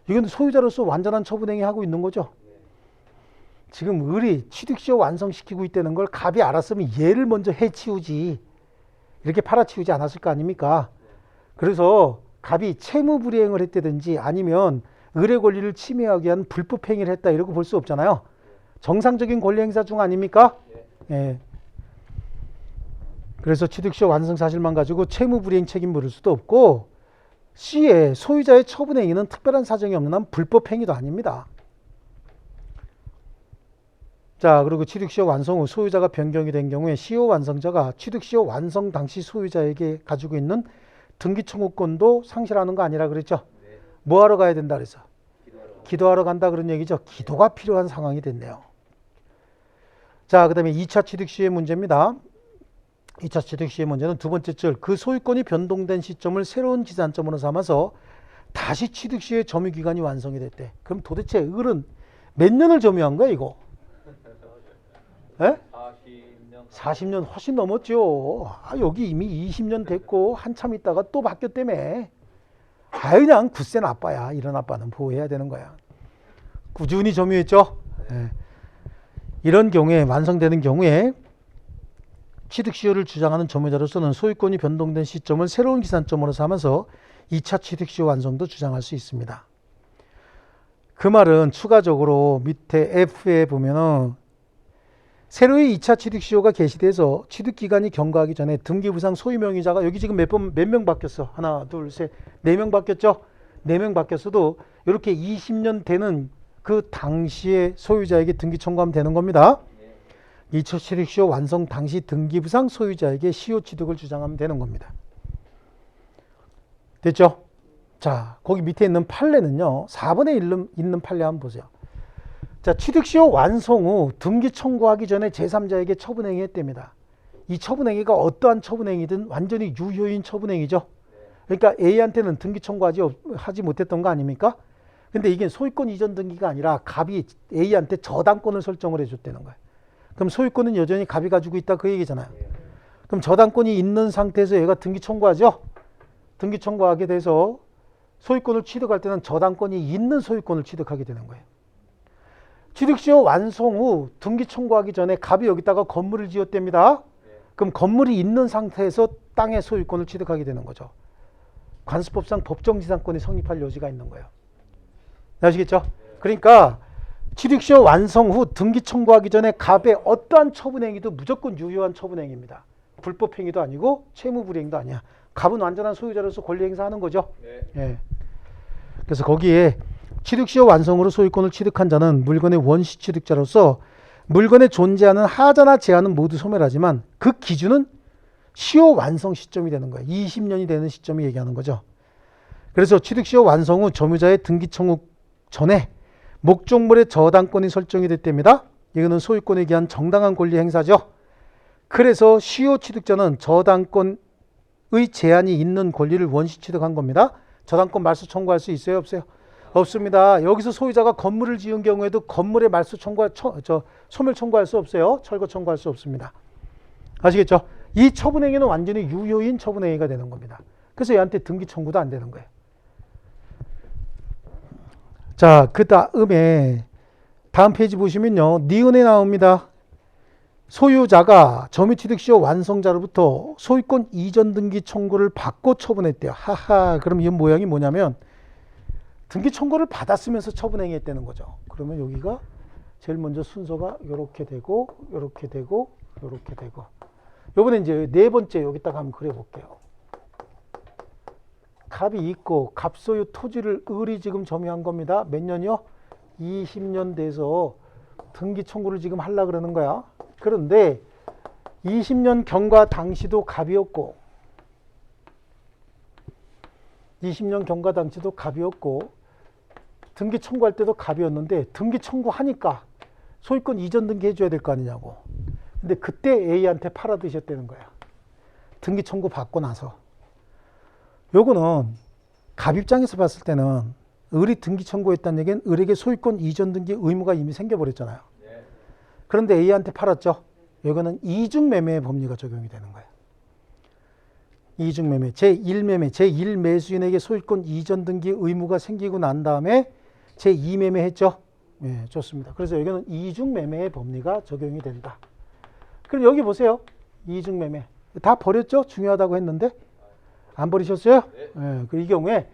이건 소유자로서 완전한 처분행위 하고 있는 거죠. 지금 을이 취득시효 완성시키고 있다는 걸 갑이 알았으면 얘를 먼저 해치우지 이렇게 팔아치우지 않았을 거 아닙니까? 그래서 갑이 채무불이행을 했다든지 아니면 을의 권리를 침해하기 위한 불법행위를 했다 이렇게 볼 수 없잖아요. 정상적인 권리행사 중 아닙니까? 예. 그래서 취득시효 완성 사실만 가지고 채무불이행 책임 물을 수도 없고 C의 소유자의 처분행위는 특별한 사정이 없는 한 불법행위도 아닙니다. 자, 그리고 취득시효 완성 후 소유자가 변경이 된 경우에 시효 완성자가 취득시효 완성 당시 소유자에게 가지고 있는 등기 청구권도 상실하는 거 아니라 그랬죠? 뭐 하러 가야 된다 그랬어? 기도하러 간다 그런 얘기죠. 기도가 필요한 상황이 됐네요. 자, 그 다음에 2차 취득시효의 문제입니다. 2차 취득시효의 문제는 두 번째 줄, 그 소유권이 변동된 시점을 새로운 기산점으로 삼아서 다시 취득시효의 점유기간이 완성이 됐대. 그럼 도대체 을은 몇 년을 점유한 거야 이거? 에? 40년 훨씬 넘었죠. 여기 이미 20년 됐고 한참 있다가 또 바뀌었다며. 그냥 굳센 아빠야. 이런 아빠는 보호해야 되는 거야. 꾸준히 점유했죠. 예. 이런 경우에 완성되는 경우에 취득시효를 주장하는 점유자로서는 소유권이 변동된 시점을 새로운 기산점으로 삼아서 2차 취득시효 완성도 주장할 수 있습니다. 그 말은 추가적으로 밑에 F에 보면은 새로이 2차 취득시효가 개시돼서 취득기간이 경과하기 전에 등기부상 소유명의자가 여기 지금 몇 명 바뀌었어? 하나, 둘, 셋, 4명 바뀌었죠? 4명 바뀌었어도 이렇게 20년 되는 그 당시의 소유자에게 등기 청구하면 되는 겁니다. 2차 취득시효 완성 당시 등기부상 소유자에게 시효 취득을 주장하면 되는 겁니다. 됐죠? 자, 거기 밑에 있는 판례는요. 4번에 있는 판례 한번 보세요. 자, 취득시효 완성 후 등기 청구하기 전에 제3자에게 처분행위 했답니다. 이 처분행위가 어떠한 처분행위든 완전히 유효인 처분행위죠. 그러니까 A한테는 등기 청구하지 못했던 거 아닙니까? 근데 이게 소유권 이전 등기가 아니라 갑이 A한테 저당권을 설정을 해줬다는 거예요. 그럼 소유권은 여전히 갑이 가지고 있다 그 얘기잖아요. 그럼 저당권이 있는 상태에서 얘가 등기 청구하죠. 등기 청구하게 돼서 소유권을 취득할 때는 저당권이 있는 소유권을 취득하게 되는 거예요. 취득시효 완성 후 등기 청구하기 전에 갑이 여기다가 건물을 지었답니다. 그럼 건물이 있는 상태에서 땅의 소유권을 취득하게 되는 거죠. 관습법상 법정지상권이 성립할 여지가 있는 거예요. 아시겠죠? 그러니까 취득시효 완성 후 등기 청구하기 전에 갑의 어떠한 처분행위도 무조건 유효한 처분행위입니다. 불법행위도 아니고 채무불이행도 아니야. 갑은 완전한 소유자로서 권리 행사하는 거죠. 예. 그래서 거기에 취득시효 완성으로 소유권을 취득한 자는 물건의 원시 취득자로서 물건에 존재하는 하자나 제한은 모두 소멸하지만 그 기준은 시효 완성 시점이 되는 거예요. 20년이 되는 시점이 얘기하는 거죠. 그래서 취득시효 완성 후 점유자의 등기 청구 전에 목적물의 저당권이 설정이 됐답니다. 이거는 소유권에 기한 정당한 권리 행사죠. 그래서 시효 취득자는 저당권의 제한이 있는 권리를 원시 취득한 겁니다. 저당권 말소 청구할 수 있어요? 없어요? 없습니다. 여기서 소유자가 건물을 지은 경우에도 건물의 말소 소멸 청구할 수 없어요. 철거 청구할 수 없습니다. 아시겠죠? 이 처분행위는 완전히 유효인 처분행위가 되는 겁니다. 그래서 얘한테 등기 청구도 안 되는 거예요. 자, 그 다음에 다음 페이지 보시면요. 니은에 나옵니다. 소유자가 점유취득시효 완성자로부터 소유권 이전 등기 청구를 받고 처분했대요. 하하, 그럼 이 모양이 뭐냐면 등기 청구를 받았으면서 처분행위 했다는 거죠. 그러면 여기가 제일 먼저 순서가 이렇게 되고 이렇게 되고 이렇게 되고 요번에 이제 네 번째 여기다가 한번 그려볼게요. 갑이 있고 갑소유 토지를 을이 지금 점유한 겁니다. 몇 년이요? 20년 돼서 등기 청구를 지금 하려고 그러는 거야. 그런데 20년 경과 당시도 갑이었고 20년 경과 당시도 갑이었고 등기 청구할 때도 갑이었는데 등기 청구하니까 소유권 이전 등기 해줘야 될 거 아니냐고. 근데 그때 A한테 팔아드셨다는 거야. 등기 청구 받고 나서. 요거는 갑 입장에서 봤을 때는 을이 등기 청구했다는 얘기는 을에게 소유권 이전 등기 의무가 이미 생겨버렸잖아요. 그런데 A한테 팔았죠. 이거는 이중매매의 법리가 적용이 되는 거예요. 이중매매, 제1매매, 제1매수인에게 소유권 이전 등기 의무가 생기고 난 다음에 제2매매 했죠. 예, 좋습니다. 그래서 여기는 이중매매의 법리가 적용이 된다. 그럼 여기 보세요. 이중매매. 다 버렸죠? 중요하다고 했는데. 안 버리셨어요? 예, 이 경우에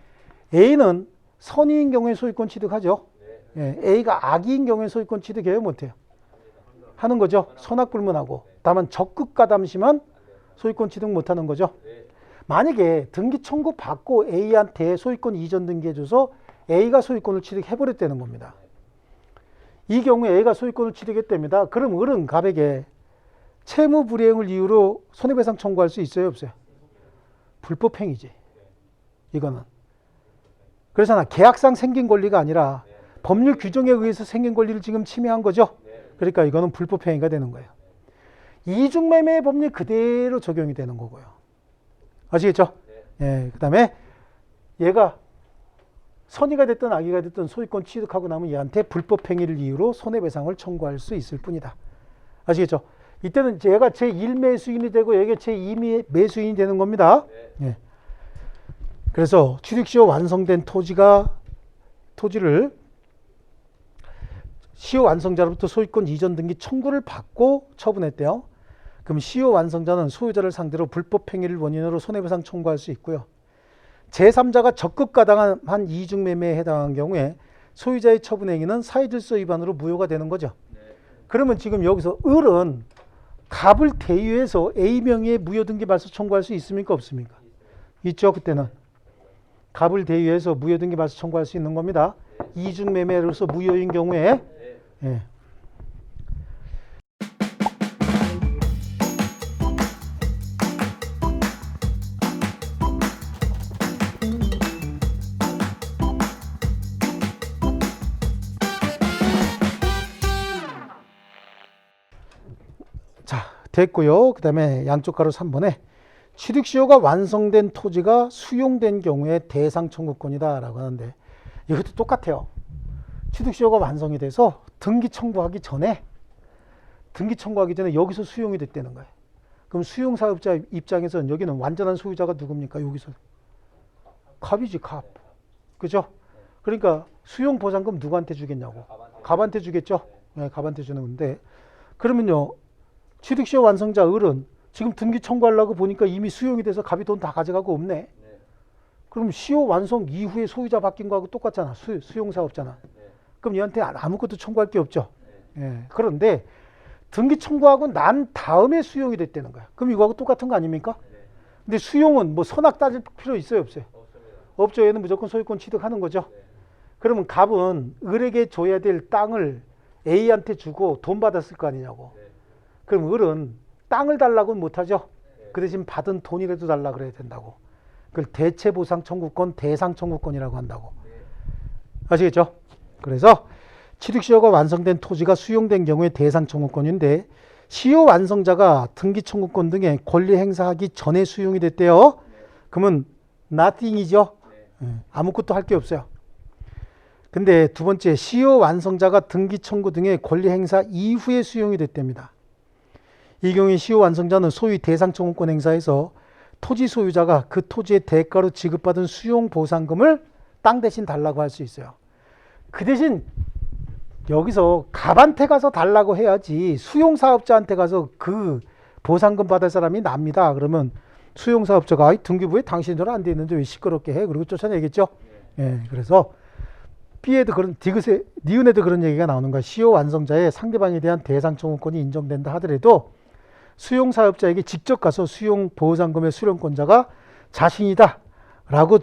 A는 선의인 경우에 소유권 취득하죠. 예, A가 악의인 경우에 소유권 취득해요? 못해요? 하는 거죠. 선악불문하고. 다만 적극가담심한 소유권 취득 못하는 거죠. 만약에 등기 청구 받고 A한테 소유권 이전 등기해줘서 A가 소유권을 취득해버렸다는 겁니다. 이 경우에 A가 소유권을 취득했답니다. 그럼 을은 갑에게 채무 불이행을 이유로 손해배상 청구할 수 있어요? 없어요? 불법행위지. 이거는. 그래서 계약상 생긴 권리가 아니라 법률 규정에 의해서 생긴 권리를 지금 침해한 거죠. 그러니까 이거는 불법행위가 되는 거예요. 이중매매의 법리 그대로 적용이 되는 거고요. 아시겠죠? 예, 그 다음에 얘가 선의가 됐든 악의가 됐든 소유권 취득하고 나면 얘한테 불법행위를 이유로 손해배상을 청구할 수 있을 뿐이다. 아시겠죠? 이때는 얘가 제1매수인이 되고 얘가 제2매수인이 되는 겁니다. 예. 그래서 취득시효 완성된 토지를 시효 완성자로부터 소유권 이전 등기 청구를 받고 처분했대요. 그럼 시효 완성자는 소유자를 상대로 불법행위를 원인으로 손해배상 청구할 수 있고요. 제3자가 적극 가담한 이중매매에 해당한 경우에 소유자의 처분행위는 사회질서 위반으로 무효가 되는 거죠. 그러면 지금 여기서 을은 갑을 대유해서 A 명의의 무효등기 말소 청구할 수 있습니까? 없습니까? 있죠. 그때는 갑을 대유해서 무효등기 말소 청구할 수 있는 겁니다. 이중매매로서 무효인 경우에. 예. 자, 됐고요. 그 다음에 양쪽 가로 3번에 취득시효가 완성된 토지가 수용된 경우에 대상 청구권이다 라고 하는데 이것도 똑같아요. 취득시효가 완성이 돼서 등기 청구하기 전에 여기서 수용이 됐다는 거예요. 그럼 수용사업자 입장에서는 여기는 완전한 소유자가 누굽니까? 여기서 갑이지, 갑. 그죠? 그러니까 수용보상금 누구한테 주겠냐고. 갑한테 주겠죠? 네, 갑한테 주는 건데 그러면요 취득시효 완성자 을은 지금 등기 청구하려고 보니까 이미 수용이 돼서 갑이 돈 다 가져가고 없네. 그럼 시효 완성 이후에 소유자 바뀐 거하고 똑같잖아. 수용사업자나. 그럼 얘한테 아무것도 청구할 게 없죠. 예. 그런데 등기 청구하고 난 다음에 수용이 됐다는 거야. 그럼 이거하고 똑같은 거 아닙니까? 근데 수용은 뭐 선악 따질 필요 있어요, 없어요? 없죠. 얘는 무조건 소유권 취득하는 거죠. 그러면 갑은 을에게 줘야 될 땅을 A한테 주고 돈 받았을 거 아니냐고. 그럼 을은 땅을 달라고는 못하죠. 그 대신 받은 돈이라도 달라 그래야 된다고. 그걸 대체보상 청구권, 대상 청구권이라고 한다고. 아시겠죠? 그래서 취득시효가 완성된 토지가 수용된 경우에 대상 청구권인데 시효 완성자가 등기 청구권 등의 권리 행사하기 전에 수용이 됐대요. 그러면 nothing이죠. 아무것도 할 게 없어요. 근데 두 번째 시효 완성자가 등기 청구 등의 권리 행사 이후에 수용이 됐답니다. 이 경우에 시효 완성자는 소위 대상 청구권 행사에서 토지 소유자가 그 토지의 대가로 지급받은 수용 보상금을 땅 대신 달라고 할 수 있어요. 그 대신 여기서 갑한테 가서 달라고 해야지 수용사업자한테 가서 그 보상금 받을 사람이 납니다. 그러면 수용사업자가 등기부에 당신 돈 안 돼 있는데 왜 시끄럽게 해? 그리고 쫓아내겠죠. 예, 그래서 B에도 그런 디귿에 니은에도 그런 얘기가 나오는 거야. 시효 완성자의 상대방에 대한 대상 청구권이 인정된다 하더라도 수용사업자에게 직접 가서 수용 보상금의 수령권자가 자신이다라고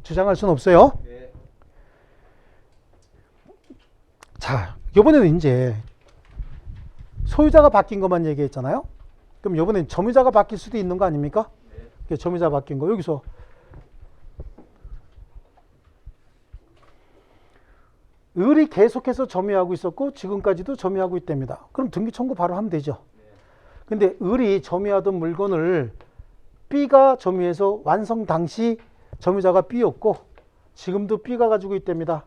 주장할 수는 없어요. 자, 이번에는 이제 소유자가 바뀐 것만 얘기했잖아요. 그럼 이번엔 점유자가 바뀔 수도 있는 거 아닙니까? 점유자 바뀐 거 여기서 을이 계속해서 점유하고 있었고 지금까지도 점유하고 있답니다. 그럼 등기 청구 바로 하면 되죠. 근데 을이 점유하던 물건을 B가 점유해서 완성 당시 점유자가 B였고 지금도 B가 가지고 있답니다.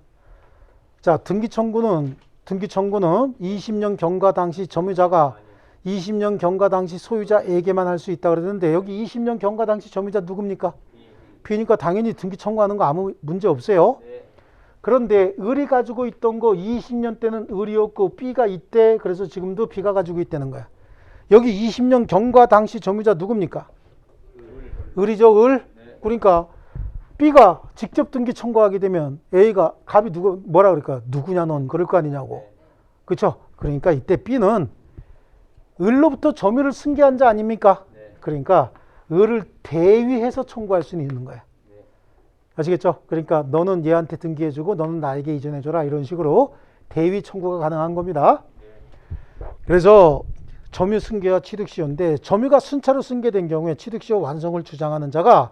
자, 등기 청구는 20년 경과 당시 점유자가 20년 경과 당시 소유자에게만 할 수 있다 그러는데 여기 20년 경과 당시 점유자 누굽니까? B니까 당연히 등기 청구하는 거 아무 문제 없어요. 그런데 을이 가지고 있던 거 20년 때는 을이었고 B가 있대. 그래서 지금도 B가 가지고 있다는 거야. 여기 20년 경과 당시 점유자 누굽니까? 을이죠, 을. 그러니까 B가 직접 등기 청구하게 되면 A가 갑이 뭐라 그럴까? 누구냐 넌 그럴 거 아니냐고. 그렇죠? 그러니까 이때 B는 을로부터 점유를 승계한 자 아닙니까? 그러니까 을을 대위해서 청구할 수는 있는 거야. 아시겠죠? 그러니까 너는 얘한테 등기해주고 너는 나에게 이전해줘라 이런 식으로 대위 청구가 가능한 겁니다. 그래서 점유 승계와 취득시효인데 점유가 순차로 승계된 경우에 취득시효 완성을 주장하는 자가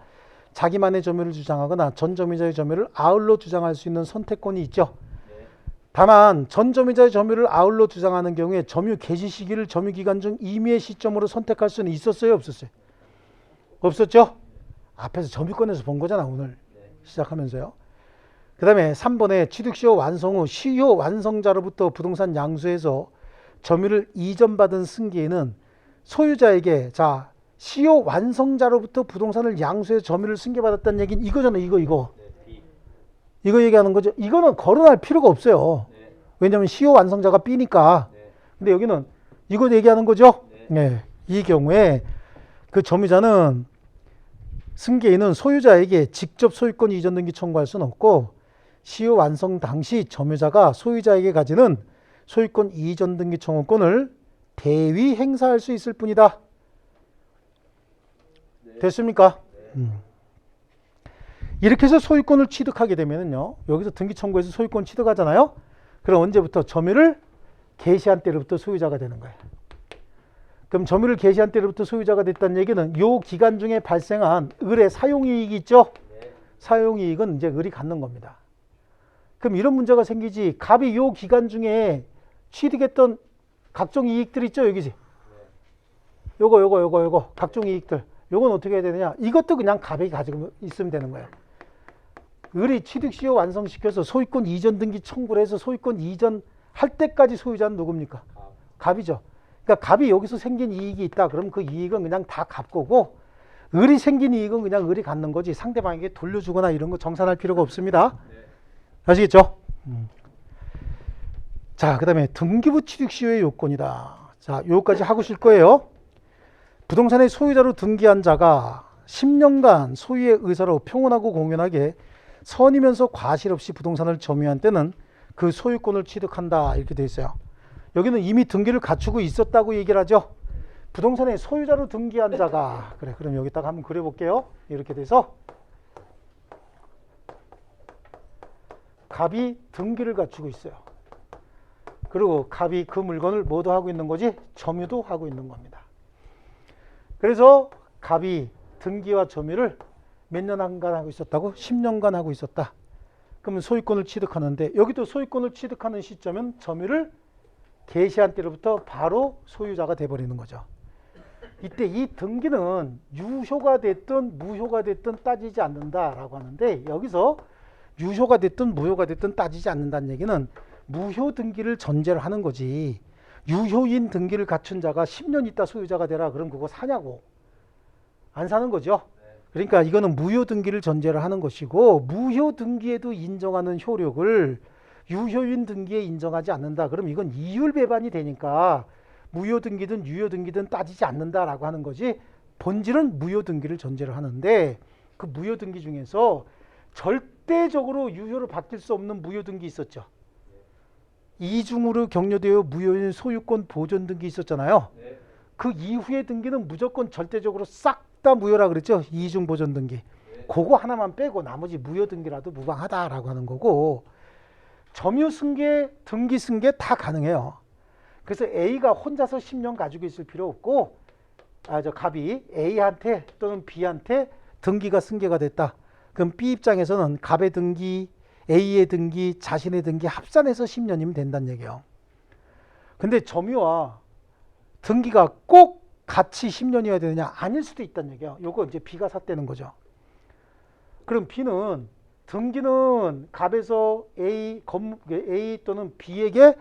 자기만의 점유를 주장하거나 전 점유자의 점유를 아울러 주장할 수 있는 선택권이 있죠. 다만 전 점유자의 점유를 아울러 주장하는 경우에 점유 개시 시기를 점유기간 중 임의의 시점으로 선택할 수는 있었어요, 없었어요? 없었죠? 앞에서 점유권에서 본 거잖아, 오늘 시작하면서요. 그 다음에 3번에 취득시효 완성 후 시효 완성자로부터 부동산 양수해서 점유를 이전받은 승계인은 소유자에게 자 시효 완성자로부터 부동산을 양수해서 점유를 승계받았다는 얘기는 이거잖아요. 이거 얘기하는 거죠. 이거는 거론할 필요가 없어요. 왜냐하면 시효 완성자가 B니까. 근데 여기는 이거 얘기하는 거죠. 네. 이 경우에 그 점유자는 승계인은 소유자에게 직접 소유권 이전 등기 청구할 수는 없고 시효 완성 당시 점유자가 소유자에게 가지는 소유권 이전 등기 청구권을 대위 행사할 수 있을 뿐이다. 됐습니까? 이렇게 해서 소유권을 취득하게 되면요, 여기서 등기 청구해서 소유권 취득하잖아요. 그럼 언제부터? 점유를 개시한 때로부터 소유자가 되는 거예요. 그럼 점유를 개시한 때로부터 소유자가 됐다는 얘기는 이 기간 중에 발생한 을의 사용이익이 있죠. 사용이익은 이제 을이 갖는 겁니다. 그럼 이런 문제가 생기지. 갑이 이 기간 중에 취득했던 각종 이익들 있죠, 여기지. 요거 각종 이익들. 요건 어떻게 해야 되느냐? 이것도 그냥 갑이 가지고 있으면 되는 거예요. 을이 취득시효 완성시켜서 소유권 이전 등기 청구를 해서 소유권 이전 할 때까지 소유자는 누굽니까? 갑이죠. 그러니까 갑이 여기서 생긴 이익이 있다. 그럼 그 이익은 그냥 다 갑 거고, 을이 생긴 이익은 그냥 을이 갖는 거지 상대방에게 돌려주거나 이런 거 정산할 필요가 없습니다. 아시겠죠? 자, 그 다음에 등기부 취득시효의 요건이다. 자, 요거까지 하고 실 거예요. 부동산의 소유자로 등기한 자가 10년간 소유의 의사로 평온하고 공연하게 선이면서 과실 없이 부동산을 점유한 때는 그 소유권을 취득한다. 이렇게 돼 있어요. 여기는 이미 등기를 갖추고 있었다고 얘기를 하죠. 부동산의 소유자로 등기한 자가, 그래, 그럼 여기다가 한번 그려볼게요. 이렇게 돼서 갑이 등기를 갖추고 있어요. 그리고 갑이 그 물건을 뭐도 하고 있는 거지? 점유도 하고 있는 겁니다. 그래서 갑이 등기와 점유를 몇 년간 하고 있었다고? 10년간 하고 있었다. 그러면 소유권을 취득하는데, 여기도 소유권을 취득하는 시점은 점유를 개시한 때로부터 바로 소유자가 돼버리는 거죠. 이때 이 등기는 유효가 됐든 무효가 됐든 따지지 않는다라고 하는데, 여기서 유효가 됐든 무효가 됐든 따지지 않는다는 얘기는 무효 등기를 전제로 하는 거지. 유효인 등기를 갖춘 자가 10년 있다 소유자가 되라. 그럼 그거 사냐고. 안 사는 거죠. 그러니까 이거는 무효 등기를 전제로 하는 것이고, 무효 등기에도 인정하는 효력을 유효인 등기에 인정하지 않는다. 그럼 이건 이율 배반이 되니까 무효 등기든 유효 등기든 따지지 않는다라고 하는 거지. 본질은 무효 등기를 전제로 하는데, 그 무효 등기 중에서 절대적으로 유효로 바뀔 수 없는 무효 등기 있었죠. 이중으로 격려되어 무효인 소유권 보존 등기 있었잖아요. 그 이후의 등기는 무조건 절대적으로 싹 다 무효라 그랬죠. 이중 보존 등기. 그거 하나만 빼고 나머지 무효 등기라도 무방하다라고 하는 거고, 점유 승계, 등기 승계 다 가능해요. 그래서 A가 혼자서 10년 가지고 있을 필요 없고, 갑이 A한테 또는 B한테 등기가 승계가 됐다. 그럼 B 입장에서는 갑의 등기, A의 등기, 자신의 등기 합산해서 10년이면 된다는 얘기예요. 근데 점유와 등기가 꼭 같이 10년이어야 되느냐? 아닐 수도 있다는 얘기예요. 요거 이제 B가 샀다는 거죠. 그럼 B는 등기는 갑에서 A 또는 B에게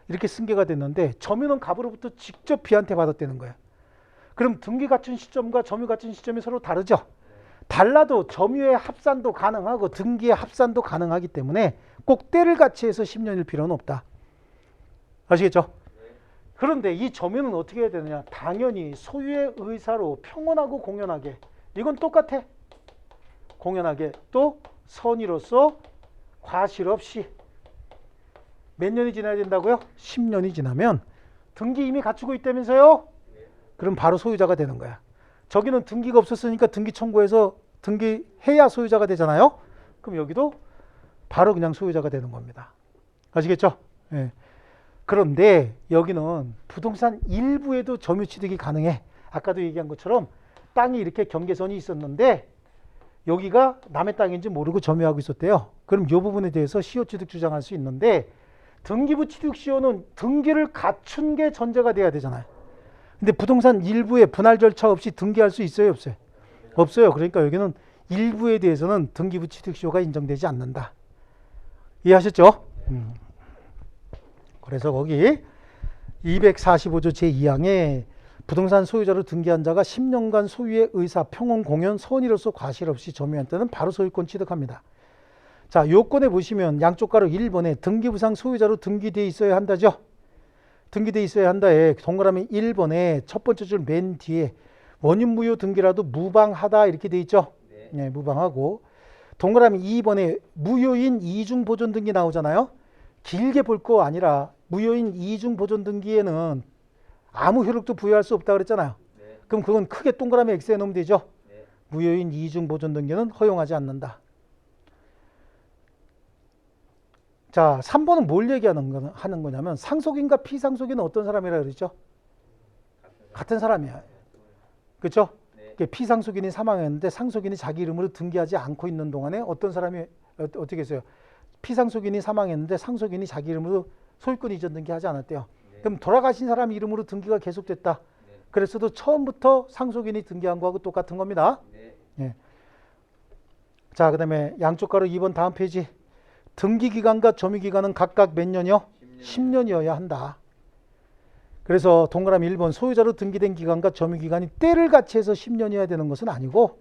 이렇게 승계가 됐는데, 점유는 갑으로부터 직접 B한테 받았다는 거예요. 그럼 등기 갖춘 시점과 점유 갖춘 시점이 서로 다르죠. 달라도 점유의 합산도 가능하고 등기의 합산도 가능하기 때문에 꼭 때를 같이 해서 10년일 필요는 없다. 아시겠죠? 그런데 이 점유는 어떻게 해야 되느냐? 당연히 소유의 의사로 평온하고 공연하게, 이건 똑같아. 공연하게, 또 선의로서 과실 없이 몇 년이 지나야 된다고요? 10년이 지나면 등기 이미 갖추고 있다면서요? 그럼 바로 소유자가 되는 거야. 저기는 등기가 없었으니까 등기 청구해서 등기해야 소유자가 되잖아요. 그럼 여기도 바로 그냥 소유자가 되는 겁니다. 아시겠죠? 예. 그런데 여기는 부동산 일부에도 점유 취득이 가능해. 아까도 얘기한 것처럼 땅이 이렇게 경계선이 있었는데 여기가 남의 땅인지 모르고 점유하고 있었대요. 그럼 이 부분에 대해서 시효 취득 주장할 수 있는데, 등기부 취득 시효는 등기를 갖춘 게 전제가 돼야 되잖아요. 근데 부동산 일부에 분할 절차 없이 등기할 수 있어요, 없어요? 없어요. 그러니까 여기는 일부에 대해서는 등기부 취득 시효가 인정되지 않는다. 이해하셨죠? 그래서 거기 245조 제2항에 부동산 소유자로 등기한 자가 10년간 소유의 의사, 평온, 공연, 선의로서 과실 없이 점유한 때는 바로 소유권 취득합니다. 자, 요건에 보시면 양쪽 가로 1번에 등기부상 소유자로 등기되어 있어야 한다죠. 등기되어 있어야 한다에 동그라미 1번에 첫 번째 줄 맨 뒤에 원인무효 등기라도 무방하다 이렇게 돼 있죠. 예, 무방하고. 동그라미 2번에 무효인 이중 보존 등기 나오잖아요. 길게 볼 거 아니라 무효인 이중 보존 등기에는 아무 효력도 부여할 수 없다 그랬잖아요. 네. 그럼 그건 크게 동그라미 X에 넣으면 되죠. 네. 무효인 이중 보존 등기는 허용하지 않는다. 자, 3번은 뭘 하는 거냐면 상속인과 피상속인은 어떤 사람이라 그랬죠? 같은 사람이야. 그렇죠? 네. 피상속인이 사망했는데 상속인이 자기 이름으로 등기하지 않고 있는 동안에 어떤 사람이 어떻게 했어요? 피상속인이 사망했는데 상속인이 자기 이름으로 소유권 이전 등기하지 않았대요. 네. 그럼 돌아가신 사람 이름으로 등기가 계속됐다. 네. 그랬어도 처음부터 상속인이 등기한 거하고 똑같은 겁니다. 네. 예. 자, 그 다음에 양쪽 가로 2번 다음 페이지. 등기기간과 점유기간은 각각 몇 년이요? 10년이어야 한다. 그래서 동그라미 1번 소유자로 등기된 기간과 점유기간이 때를 같이 해서 10년이어야 되는 것은 아니고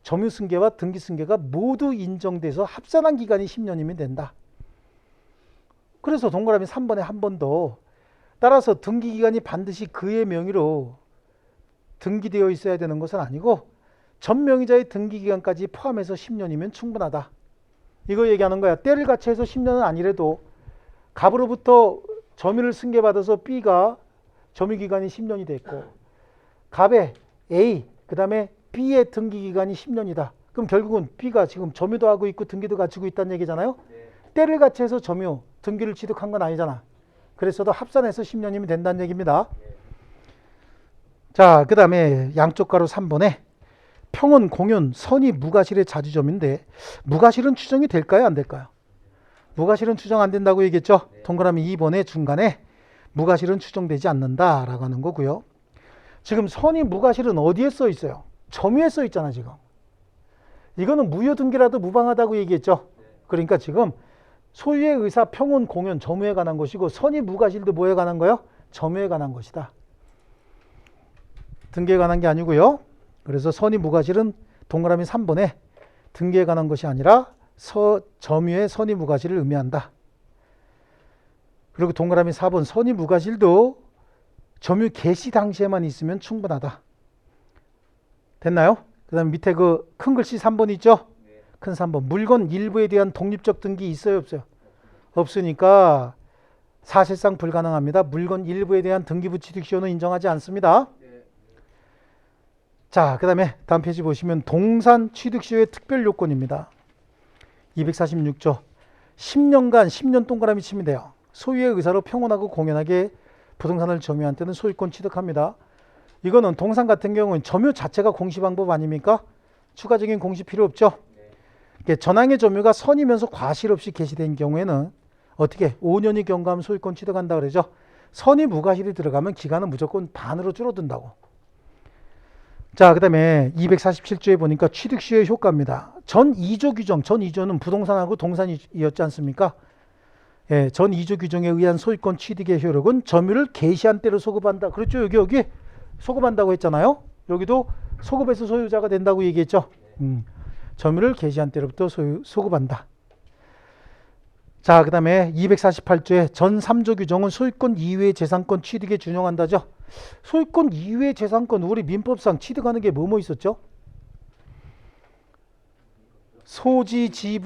점유승계와 등기승계가 모두 인정돼서 합산한 기간이 10년이면 된다. 그래서 동그라미 3번에 한 번 더 따라서 등기기간이 반드시 그의 명의로 등기되어 있어야 되는 것은 아니고 전 명의자의 등기기간까지 포함해서 10년이면 충분하다. 이거 얘기하는 거야. 때를 같이 해서 10년은 아니래도 갑으로부터 점유를 승계받아서 B가 점유기간이 10년이 됐고 갑의 A 그 다음에 B의 등기기간이 10년이다. 그럼 결국은 B가 지금 점유도 하고 있고 등기도 갖추고 있다는 얘기잖아요. 네. 때를 같이 해서 점유, 등기를 취득한 건 아니잖아. 그랬어도 합산해서 10년이면 된다는 얘기입니다. 자, 그 다음에 양쪽 가로 3번에 평온, 공윤, 선의, 무과실의 자주점인데 무과실은 추정이 될까요? 안 될까요? 무과실은 추정 안 된다고 얘기했죠. 동그라미 2번의 중간에 무과실은 추정되지 않는다라고 하는 거고요. 지금 선의, 무과실은 어디에 써 있어요? 점유에 써 있잖아 지금. 이거는 무효 등기라도 무방하다고 얘기했죠. 그러니까 지금 소유의 의사, 평온, 공윤, 점유에 관한 것이고 선의, 무과실도 뭐에 관한 거예요? 점유에 관한 것이다. 등기에 관한 게 아니고요. 그래서 선의, 무과실은 동그라미 3번에 등기에 관한 것이 아니라 점유의 선의, 무과실을 의미한다. 그리고 동그라미 4번 선의, 무과실도 점유 개시 당시에만 있으면 충분하다. 됐나요? 그 다음에 밑에 그 큰 글씨 3번 있죠? 큰 3번. 물건 일부에 대한 독립적 등기 있어요? 없어요? 없으니까 사실상 불가능합니다. 물건 일부에 대한 등기부 취득시효는 인정하지 않습니다. 자, 그 다음에 다음 페이지 보시면 동산 취득시효의 특별 요건입니다. 246조. 10년간 10년 동그라미 치면 돼요. 소유의 의사로 평온하고 공연하게 부동산을 점유한 때는 소유권 취득합니다. 이거는 동산 같은 경우는 점유 자체가 공시방법 아닙니까? 추가적인 공시 필요 없죠. 전항의 점유가 선이면서 과실 없이 개시된 경우에는 어떻게 5년이 경과하면 소유권 취득한다 그러죠. 선이 무과실이 들어가면 기간은 무조건 반으로 줄어든다고. 자, 그 다음에 247조에 보니까 취득시효의 효과입니다. 전 2조 규정, 전 2조는 부동산하고 동산이었지 않습니까? 예, 전 2조 규정에 의한 소유권 취득의 효력은 점유를 개시한 때로 소급한다. 그렇죠? 여기 소급한다고 했잖아요. 여기도 소급해서 소유자가 된다고 얘기했죠. 점유를 개시한 때로부터 소급한다. 자, 그 다음에 248조의 전 3조 규정은 소유권 이외의 재산권 취득에 준용한다죠. 소유권 이외의 재산권, 우리 민법상 취득하는 게 뭐뭐 있었죠? 소지지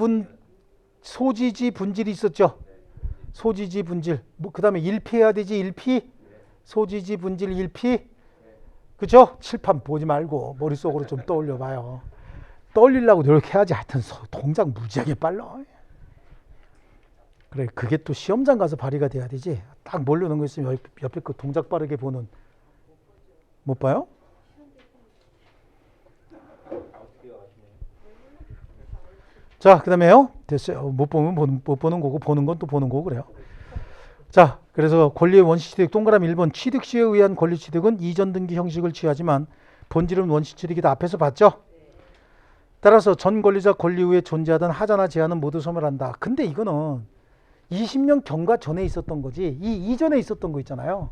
분질이 있었죠. 소지지 분질. 그 다음에 일피해야 되지. 일피. 소지지 분질 일피. 그죠? 칠판 보지 말고 머릿속으로 좀 떠올려 봐요. 떠올리려고 노력해야지. 하여튼 동작 무지하게 빨라. 그래, 그게 또 시험장 가서 발휘가 돼야 되지. 딱 모르는 거 있으면 옆에 그 동작 빠르게 보는. 못 봐요? 자, 그 다음에요. 됐어요. 못 보면 못 보는 거고, 보는 건 또 보는 거고 그래요. 자, 그래서 권리의 원시취득 동그라미 1번 취득시에 의한 권리취득은 이전 등기 형식을 취하지만 본질은 원시취득이다. 앞에서 봤죠? 따라서 전 권리자 권리 후에 존재하던 하자나 제한은 모두 소멸한다. 근데 이거는 20년 경과 전에 있었던 거지. 이 이전에 있었던 거 있잖아요.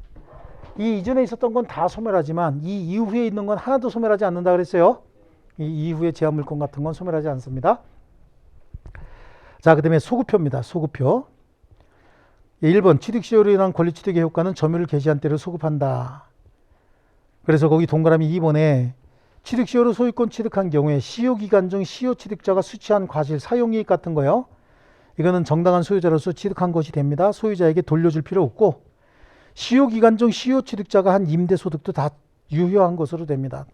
이 이전에 있었던 건 다 소멸하지만 이 이후에 있는 건 하나도 소멸하지 않는다 그랬어요. 이 이후에 제한 물권 같은 건 소멸하지 않습니다. 자, 그 다음에 소급표입니다. 소급표. 1번 취득시효로 인한 권리취득의 효과는 점유를 개시한 때를 소급한다. 그래서 거기 동그라미 2번에 취득시효로 소유권 취득한 경우에 시효 기간 중 시효 취득자가 수취한 과실 사용이익 같은 거요. 이거는 정당한 소유자로서 취득한 것이 됩니다. 소유자에게 돌려줄 필요 없고 시효 기간 중 시효 취득자가 한 임대소득도 다 유효한 것으로 됩니다.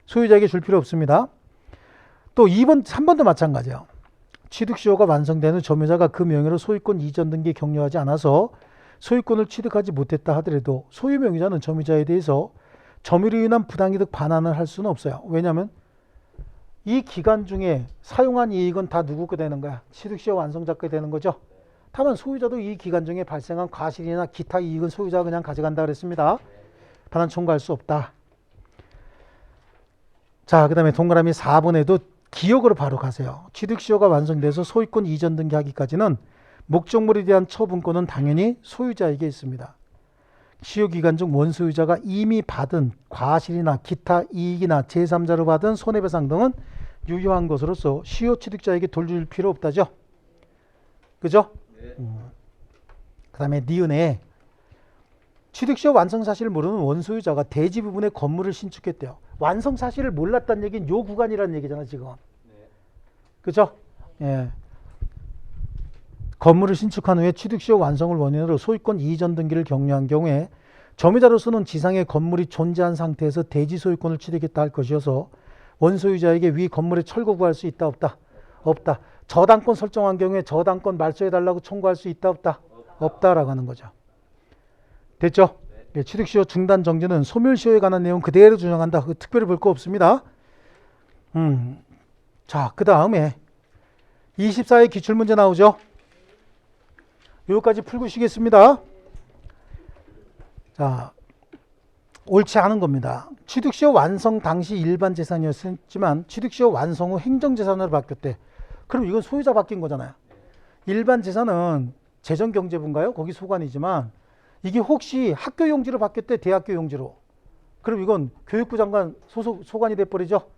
소유자에게 줄 필요 없습니다. 또 2번, 3번도 마찬가지예요. 취득시효가 완성된 후 점유자가 그 명의로 소유권 이전 등기에 격려하지 않아서 소유권을 취득하지 못했다 하더라도 소유 명의자는 점유자에 대해서 점유로 인한 부당이득 반환을 할 수는 없어요. 왜냐하면 이 기간 중에 사용한 이익은 다 누구 거 되는 거야? 취득시효 완성자 거 되는 거죠. 다만 소유자도 이 기간 중에 발생한 과실이나 기타 이익은 소유자가 그냥 가져간다 그랬습니다. 반환 청구할 수 없다. 자, 그 다음에 동그라미 4번에도 기억으로 바로 가세요. 취득시효가 완성돼서 소유권 이전 등기하기까지는 목적물에 대한 처분권은 당연히 소유자에게 있습니다. 시효 기간 중 원소유자가 이미 받은 과실이나 기타 이익이나 제3자로 받은 손해배상 등은 유효한 것으로서 시효 취득자에게 돌릴 필요 없다죠. 그죠? 그 다음에 니은에 취득시효 완성 사실을 모르는 원소유자가 대지 부분에 건물을 신축했대요. 완성 사실을 몰랐다는 얘기는 요 구간이라는 얘기잖아 지금. 그죠? 예. 건물을 신축한 후에 취득시효 완성을 원인으로 소유권 이전 등기를 격려한 경우에 점유자로서는 지상에 건물이 존재한 상태에서 대지 소유권을 취득했다 할 것이어서 원소유자에게 위 건물에 철거 구할 수 있다 없다? 없다. 저당권 설정한 경우에 저당권 말소해달라고 청구할 수 있다 없다? 없다라고 하는 거죠. 됐죠? 네, 취득시효 중단 정지는 소멸시효에 관한 내용 그대로 준용한다. 특별히 볼 거 없습니다. 자, 그 다음에 24회 기출문제 나오죠? 여기까지 풀고 쉬겠습니다. 자, 옳지 않은 겁니다. 취득시효 완성 당시 일반 재산이었지만 취득시효 완성 후 행정재산으로 바뀌었대. 그럼 이건 소유자 바뀐 거잖아요. 일반 재산은 재정경제부인가요? 거기 소관이지만 이게 혹시 학교 용지로 바뀌었대, 대학교 용지로. 그럼 이건 교육부 장관 소관이 돼버리죠.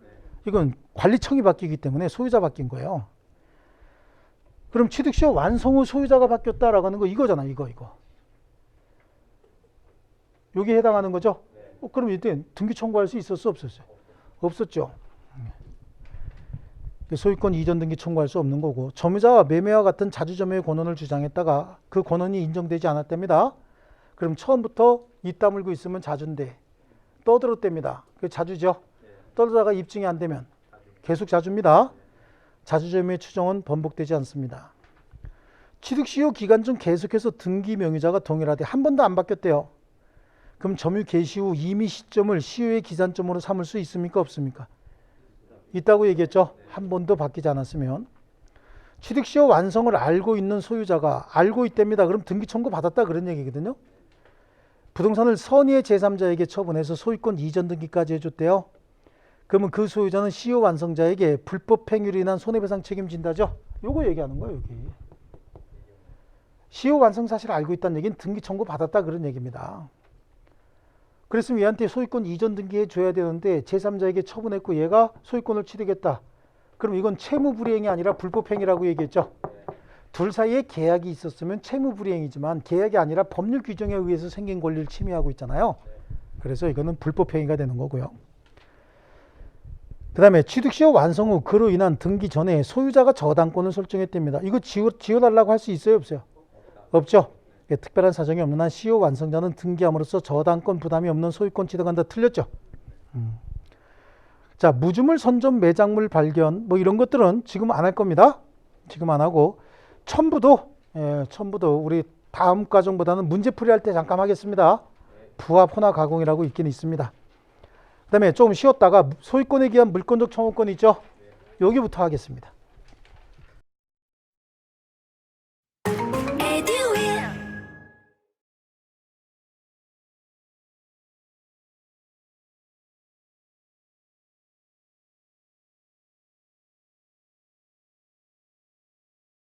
이건 관리청이 바뀌기 때문에 소유자 바뀐 거예요. 그럼 취득시효 완성 후 소유자가 바뀌었다라고 하는 거 이거잖아. 이거. 여기에 해당하는 거죠? 그럼 이때 등기 청구할 수 있었어? 없었어요? 없었죠. 소유권 이전 등기 청구할 수 없는 거고 점유자와 매매와 같은 자주점유의 권한을 주장했다가 그 권한이 인정되지 않았답니다. 그럼 처음부터 입 다물고 있으면 자주인데 떠들었답니다. 그 자주죠. 떠들다가 입증이 안 되면 계속 자주입니다. 자주점유의 추정은 번복되지 않습니다. 취득시효 기간 중 계속해서 등기 명의자가 동일하되 한 번도 안 바뀌었대요. 그럼 점유 개시 후 임의 시점을 시효의 기산점으로 삼을 수 있습니까? 없습니까? 있다고 얘기했죠. 한 번도 바뀌지 않았으면. 취득시효 완성을 알고 있는 소유자가 알고 있답니다. 그럼 등기 청구 받았다 그런 얘기거든요. 부동산을 선의의 제3자에게 처분해서 소유권 이전 등기까지 해줬대요. 그러면 그 소유자는 시효 완성자에게 불법 행위로 인한 손해배상 책임진다죠. 요거 얘기하는 거예요. 여기. 시효 완성 사실을 알고 있다는 얘기는 등기 청구 받았다 그런 얘기입니다. 그랬으면 얘한테 소유권 이전 등기해 줘야 되는데 제3자에게 처분했고 얘가 소유권을 취득했다. 그럼 이건 채무불이행이 아니라 불법행위라고 얘기했죠. 둘 사이에 계약이 있었으면 채무불이행이지만 계약이 아니라 법률 규정에 의해서 생긴 권리를 침해하고 있잖아요. 그래서 이거는 불법행위가 되는 거고요. 그 다음에 취득시효 완성 후 그로 인한 등기 전에 소유자가 저당권을 설정했답니다. 이거 지워달라고 할 수 있어요? 없어요? 없죠. 특별한 사정이 없는 한 시효 완성자는 등기함으로써 저당권 부담이 없는 소유권 취득한다. 틀렸죠. 자, 무주물 선점 매장물 발견 뭐 이런 것들은 지금 안 할 겁니다. 지금 안 하고 첨부도 우리 다음 과정보다는 문제풀이 할 때 잠깐 하겠습니다. 부합 혼합 가공이라고 있긴 있습니다. 그 다음에 조금 쉬었다가 소유권에 기한 물권적 청구권 있죠. 여기부터 하겠습니다.